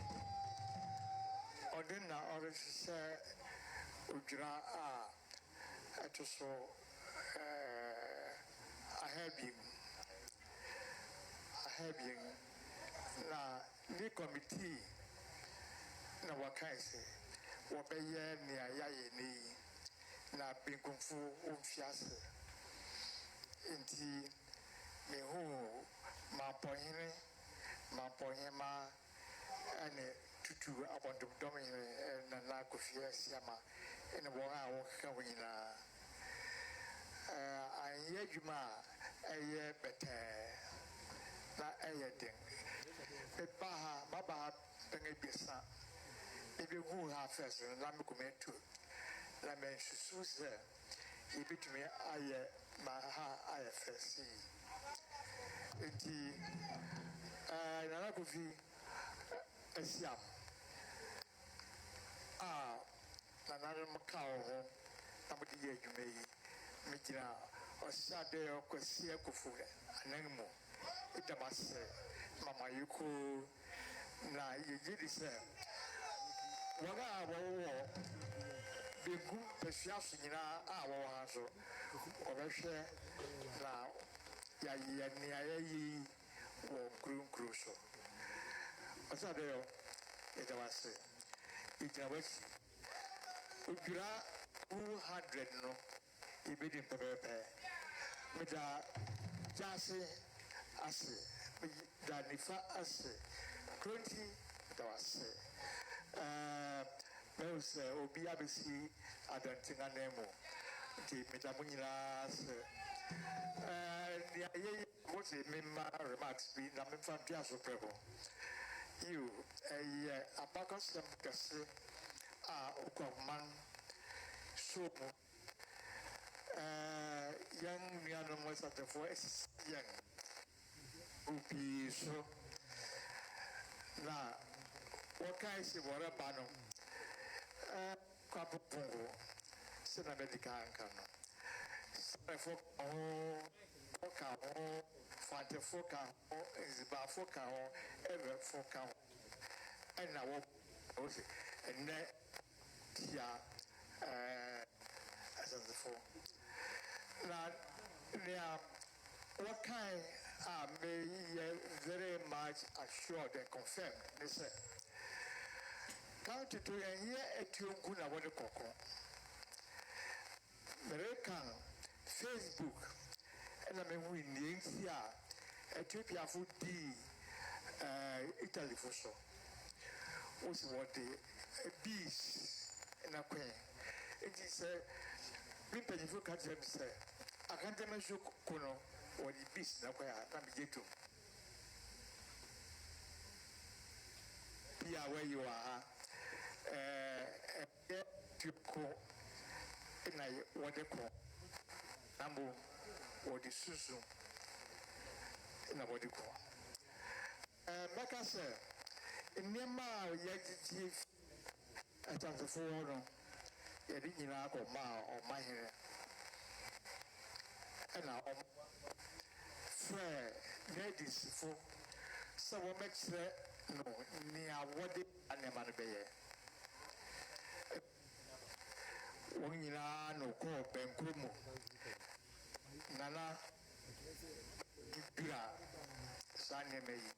Speaker 11: ɔde na ɔrehyehyɛ odwira a ɛto so ahabien na ne committee na wɔkae sɛ wɔbɛyɛ nea yɛayɛ ne yi na benkumfo wɔmfi ase nti mehu mampɔhema ɛne tutu abɔntomdɔmhene Nana Kofi Asiama ɛne wɔn a wɔkeka ho nyinaa anyɛ adwuma a ɛyɛ bɛtɛɛ na ɛyɛ den maba ha bɛn abiɛsa mebɛhu ha first no na mekɔmatu na mensusu sɛ yɛbɛtumi ayɛ ma ha ayɛ first yi nti Nana Kofi Asiam a nananom ka wo ho na mode yɛ adwuma yi megyina ɔhyɛadɔyɔ Kwesi Akufo anan mu ɛdam ase mamayɛko na yɛgye di sɛ wɔn a wɔwɔ benkum pɛsua so nyinaa a wɔwɔ ha so wɔbɛhwɛ na yɛayɛ nea yɛyi wɔ nkuro so ɔhyɛadɔyɔ yɛdam ase yɛgyina w'akyi odwira 200 no yɛbɛdi mpɛpɛɛpɛ meda gyase ase meda nifa ase kronti meda wase mɛhu sɛ obi abɛsi adanten anan mu nti meda mo nyinaa ase nea yɛyɛ mote memma remarks bi na memfa mpia so prɛ ho yiw ɛyɛ abakɔsɛm kɛse a okwaman so mu yɛn nuanom asatefoɔ asisi yɛn obii so na wɔkae sɛ wɔreba no kwapopongo sɛ na mɛdi ka nka no sɛfoɔ ka ho ka ho fantefoɔ ka ho nzibafoɔ ka ho ɛbɛfoɔ ka ho ɛna wɔ sɛ ɛnɛ tia asantefoɔ na nea wɔkae a meyɛ very much assured and confirmed ne sɛ county to ɛnyɛ atuonku na wɔde kɔkɔ merekan Facebook ɛna mehu nnie nti a Ethiopiafo dii Italyfo so wosi wɔde bees na kwan nti sɛ me mpanyinfo ka kyerɛ me sɛ akantama so ko no wɔde bees na kwan a na megye tom bia wɔyi wɔ ha ɛyɛ tuko na wɔde kɔ na mbom wɔde susu na wɔde kɔ mɛka sɛ nneɛma a yɛgyegye atantefoɔ no yɛde nyinaa kɔma a ɔmahene ɛna frɛ nadisfo sɛ wɔmɛkyerɛ no nea wɔde nneɛma no bɛyɛ wɔn nyinaa na ɔkɔɔ bɛnkuro mu nana dura saa nneɛma yi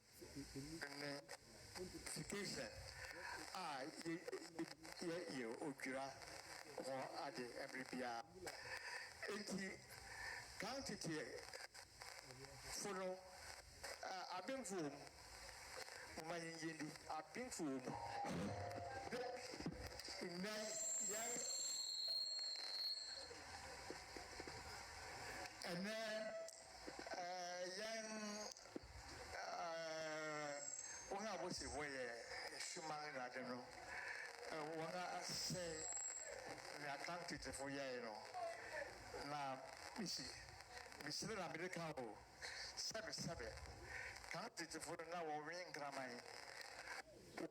Speaker 11: ne notification a yɛ odwira ho ade ɛmere biara enti county teɛ fo no abemfo wɔ mu moma yɛnyɛndi abemfo wɔ mu nnɛ yɛn ɛnɛ yɛn
Speaker 8: Mosi where Shumang Ladeno. One I say, the Atlantic for Yano. Now, Missy, Mr. America, 7. Can't it for now or ring grammar?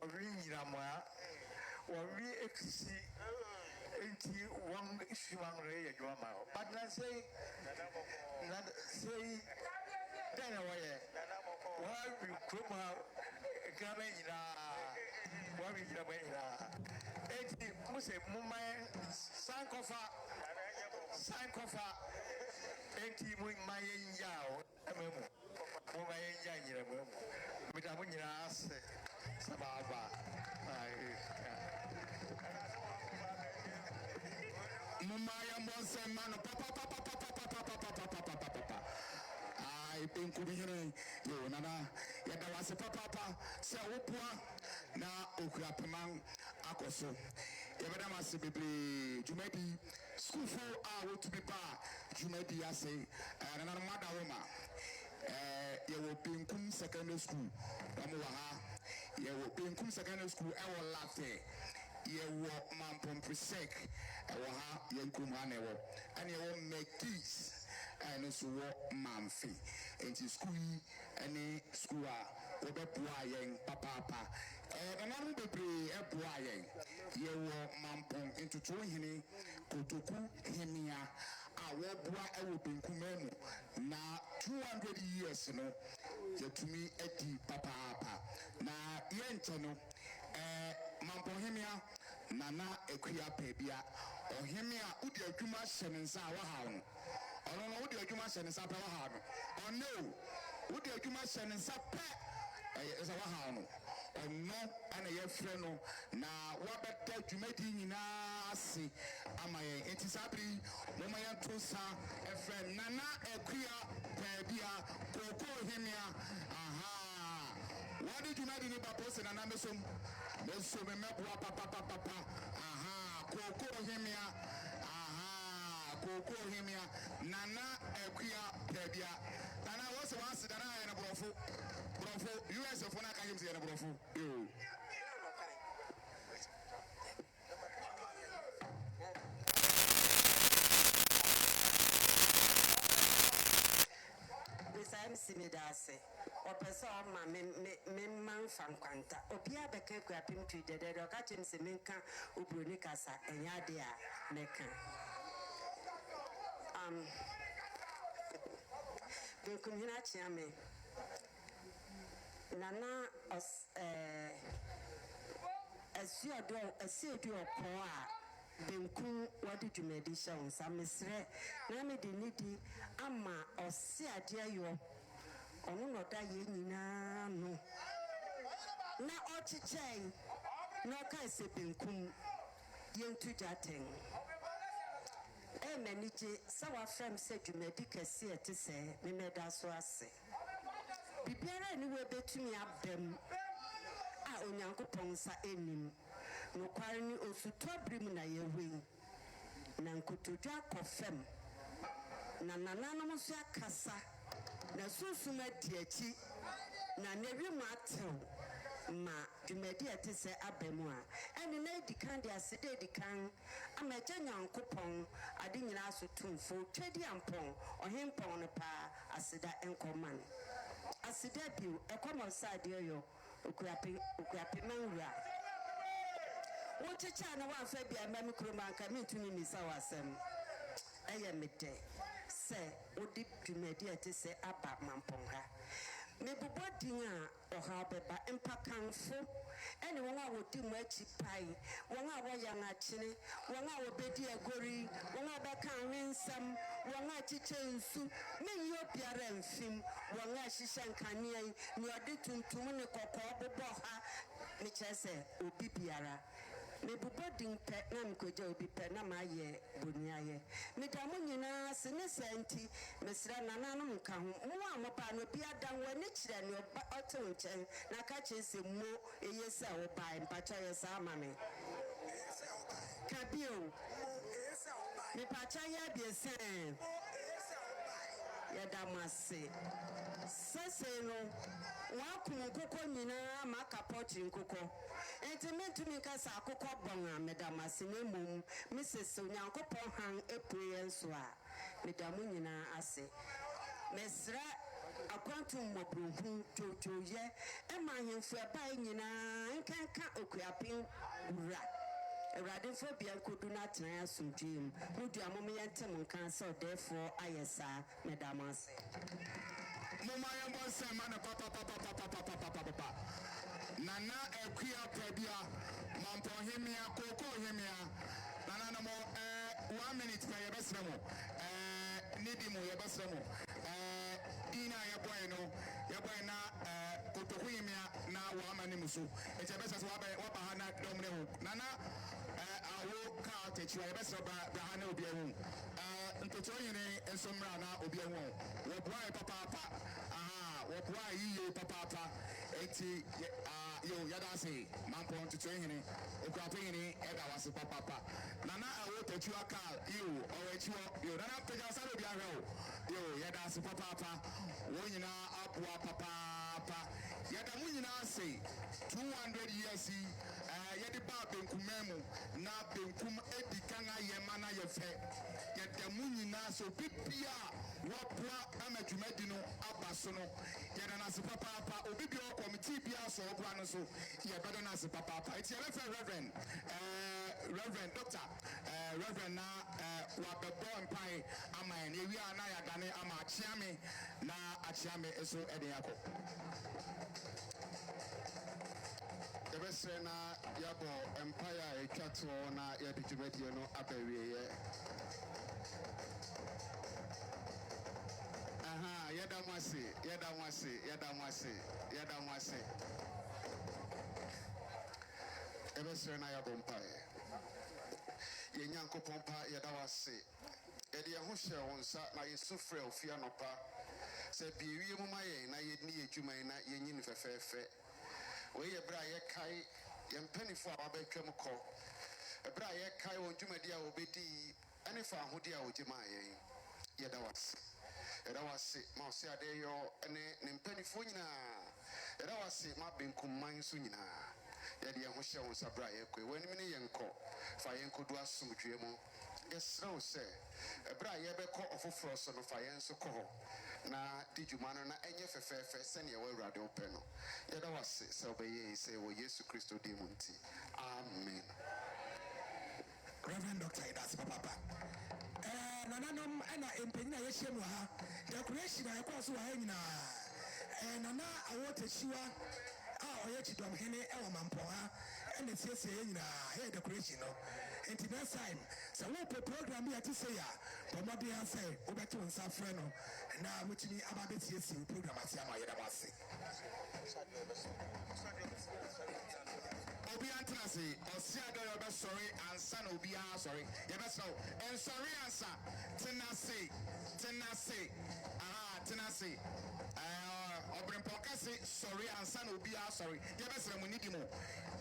Speaker 8: Or ring Yama, or re exceed 81 Shumang Ray, but not say, then away. Why you come out? Gamma, what we have in 80 Muse Mumai Sankofa 80 Mumayan Yao, Mumayan Yan, with Amunas Sababa.
Speaker 1: Mumaya Monsen Mano Papa. I think we you nana yada wase papa se wopua na okuapemang akoso yebeda mase bebre jumadi school for a to be pa jumadi ase nana mada woma ye wo Benkum secondary school amu wa ha ye wo Benkum secondary school e wo late ye wo Mampom Presec e wo ha ye nkum ha ne wo ane ye wo Mekis and so Mamfi and school any school Obepuayang Papa and I'm be Epuayang ye were Mampong into Tohini Kotoku Hemia Awabua Ewopinkumemu na 200 years no yet to me eti Papa na yentano Mampong Hemia Nana Equia Pebia or Hemia Udia Juma Shenanza Wahan. I don't know what the Juma Shen is up. Or no, what the Juma Shen is up is a Wahano. Or no, and a year friend. Now, what better to make in Nasi? Am I a Tisabri, Momaya Tosa, a friend Nana, a Quia, Pebia, Coco Hemia. Aha. What did you make in the Papos and Amazon? There's so many papa. Aha, Coco Hemia. Koko himia nana equia pebia nana was once dana and a brofo US of one can say a brofo you
Speaker 12: I'm Simidase or person my man from Quanta or Pia Becca grabbing to the dead or catching Seminka Ubrunicasa and Yadia Mecca. Benkum hina chiame nana asiedu okon a benkum wadi dwumadi sha onsa mesre na me de nidi ama osiade ayo onu no da ye nyina no na ochichei no ka se benkum yentu jaten Meniche, Sawa Fem said you medica see it to say, Mimeda so I say. Bibiara anywhere between me up them. I own Uncle Ponsa enim. No quarry also to brim na your wing. Nanko to Jack of Fem. Nananamosia Cassa. Na Susuma Diachi. Na Nevi Martel. Ma Jumedia to say Abemua. And in a candy as a day can. I'm a genuine coupon. I didn't ask you to for Teddy and Pong or him pon a pa as that uncle man. As a debut, a common side yo, Ukrapi Manga. What a china one Fabi and Mamicroman coming to me, Sawasem. I am a day. Say, what did Jumedia to say about Mamponga? Maybe what dinner or harbeba empakanfo anyone I would do much pie, one hour young actually, 1 hour bedi agori, 1 hour can win some, 1 hour chichen soup, me your piara and film, 1 hour shishan kanye, you are due to money cocoa boha, which I say, Ubi piara. Me boarding pet nam kojo bi pet na maye boniaye me damu nyina sene senti mesra nananum ka ho mo amopa no bia dan wani kire ne oto nchen na ka chese mo eyesa wo bai mpacha yesa amame kabio me pacha ya bi sen yɛdamase sese no wakum nkokɔ nyinaa ma kapɔkye nkokɔ enti mentumi ka sɛ akokɔ bɔn a medamase na mmom mesese onyankopɔn han epue yɛn so a medamu nyinaa ase mesrɛ akwantu mmɔborɔhu twotwoyɛ ɛma ahemfo ɛbae nyinaa nkanka okuapem wura Awurade mfo bia nkodu na atena asomdwee mu mudu amom yɛntem nka sɛ ɔdɛɛfoɔ ayɛ saa medamase
Speaker 1: Mama yɛmbɔ nsɛm ma ne papa nana akuya pɛbia mampɔhemia kokɔhemia nana no mo 1 minute pa yɛbɛsrɛ mo nidi mo yɛbɛsrɛ mo dina yɛbɔe no yɛbɔe na kotohemia na wama ne mu so ɛkyɛ bɛsɛ sɛ waba ha na dɔm ne ho nana awo ka takyiwa yɛbɛsrɛ bra ha na obi ahu ntotoɔ yene nso mmra na obi ahu wɔboa yɛ papaapa wɔboa yiye papaapa enti yɛda ase mampɔ ntotoɔ yene okuapɛ yene ɛda wase papaapa nana awo takyiwa ka ɔwɔ nana pagya sa obi ahwɛ o yɛda ase papaapa wɔn nyinaa aboa papaapa yɛda mu nyinaa ase 200 years yɛde ba benkum mu na benkum edi kan ayɛ ma na yɛfɛ yɛda mu nyinaa so bibia wɔboa ama dwumadi no aba so no yɛda no ase papaapa obi bi wɔ committee bia so ɔboa no so yɛbɛda no ase papaapa eti yɛbɛfɛ reverend doctor reverend na wabɛbɔ mpae ama yɛn ewia na yɛadane ama akyeame na akyeame nso ɛde yakɔ
Speaker 4: yɛbɛsrɛ na yɛabɔ mpaeɛ a ɛtwa toɔ na yɛde dwumadie no aba wieɛ yɛda mo ase yɛbɛsrɛ na yɛabɔ mpaeɛ yɛn Nyankopɔn pa yɛda wo ase yɛde yɛn ho hyɛ wo nsa na yɛsu frɛ wo fie anɔpa sɛ biewie mu ma yɛn na yɛni yɛ adwuma yi na yɛnyi no fɛfɛɛfɛ wei yɛ berɛ a yɛkae yɛn mpanimfoɔ a wɔabɛtwam kɔ ɛberɛ a yɛkae wɔn dwumadi a wɔbɛdii ɛne fa ahode a wɔgye maa yɛn yɛda wo ase ma ɔse adeɛyɔ ne ne mpanimfoɔ nyinaa yɛda wo ase ma benkumman nso nyinaa yɛde yɛn ho hyɛ wo nsa berɛ a yɛkɔe w'anim ne yɛnkɔ fa yɛnkɔdu asomdwoe mu yɛsrɛ wo sɛ ɛberɛ a yɛbɛkɔ ɔfoforɔ so no fa yɛn nso kɔ hɔ na di dwuma no na ɛnyɛ fɛfɛɛfɛ sɛnea ɛwɔ Awurade wopɛ no yɛda wo ase sɛ wobɛyɛ yi sɛ wɔ Yesu Kristo din mu nti amen
Speaker 5: Reverend Dr. Idasi Papa nananom ɛna mpanyin a yɛhyia mu ha decoration a yɛkɔɔ so wɔ ha nyinaa nana awo takyiwa a ɔyɛ kyidɔmhene ɛwɔ mampɔn ha ɛna siesie yɛ nyinaa ɛyɛ decoration no nti next time sɛ wopɛ program bi a ɛte sɛ yɛ a bɔmmɔden a sɛ wobɛte wo nsa frɛ no na wotumi aba bɛsiesie wo program ase ama yɛda mo ase
Speaker 1: obi antena se ɔsi adɔ yɛ ɔbɛsɔre ansa na obi asɔre yɛbɛsɛ o nsɔre ansa tena se ɔbɛnpɔ kɛse sɔre ansa na obi asɔre yɛbɛsɛ mu nidi mu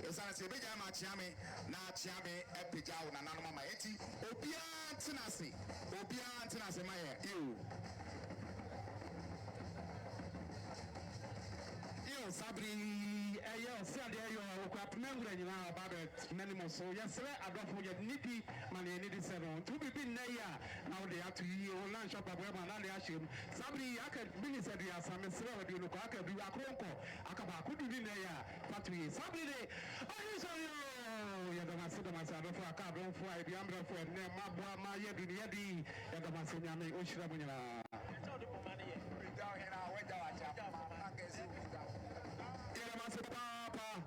Speaker 1: ɛsan se ebegya ma akyeame na akyeame ɛpagya wo nananom ama eti obi antena se ma yɛ
Speaker 13: sabri ɛyɛ ɔsiade ɛyɛ ɔkwapemɛngura nyinaa ɔba bɛ n'anim so yɛsrɛ adɔfo yɛ nidi ma ne yɛni di sɛ no nti wobibi nnɛ yi a na wode ato yie wo lanhyɛ paboɛ ma na de ahyɛ mu sabri aka bini sɛ de asa mesrɛ wɔde onokɔ aka bi akoronkɔ aka baako du ni nnɛ yi a pato yie sabri de ɔyi sɔre yɛdamase adɔfo aka adɔmfo a ebi ambrɛfo ɛnɛ maboa ma yɛdi ne yɛdi yɛdamase nyame ɔhyira mu nyinaa Papa,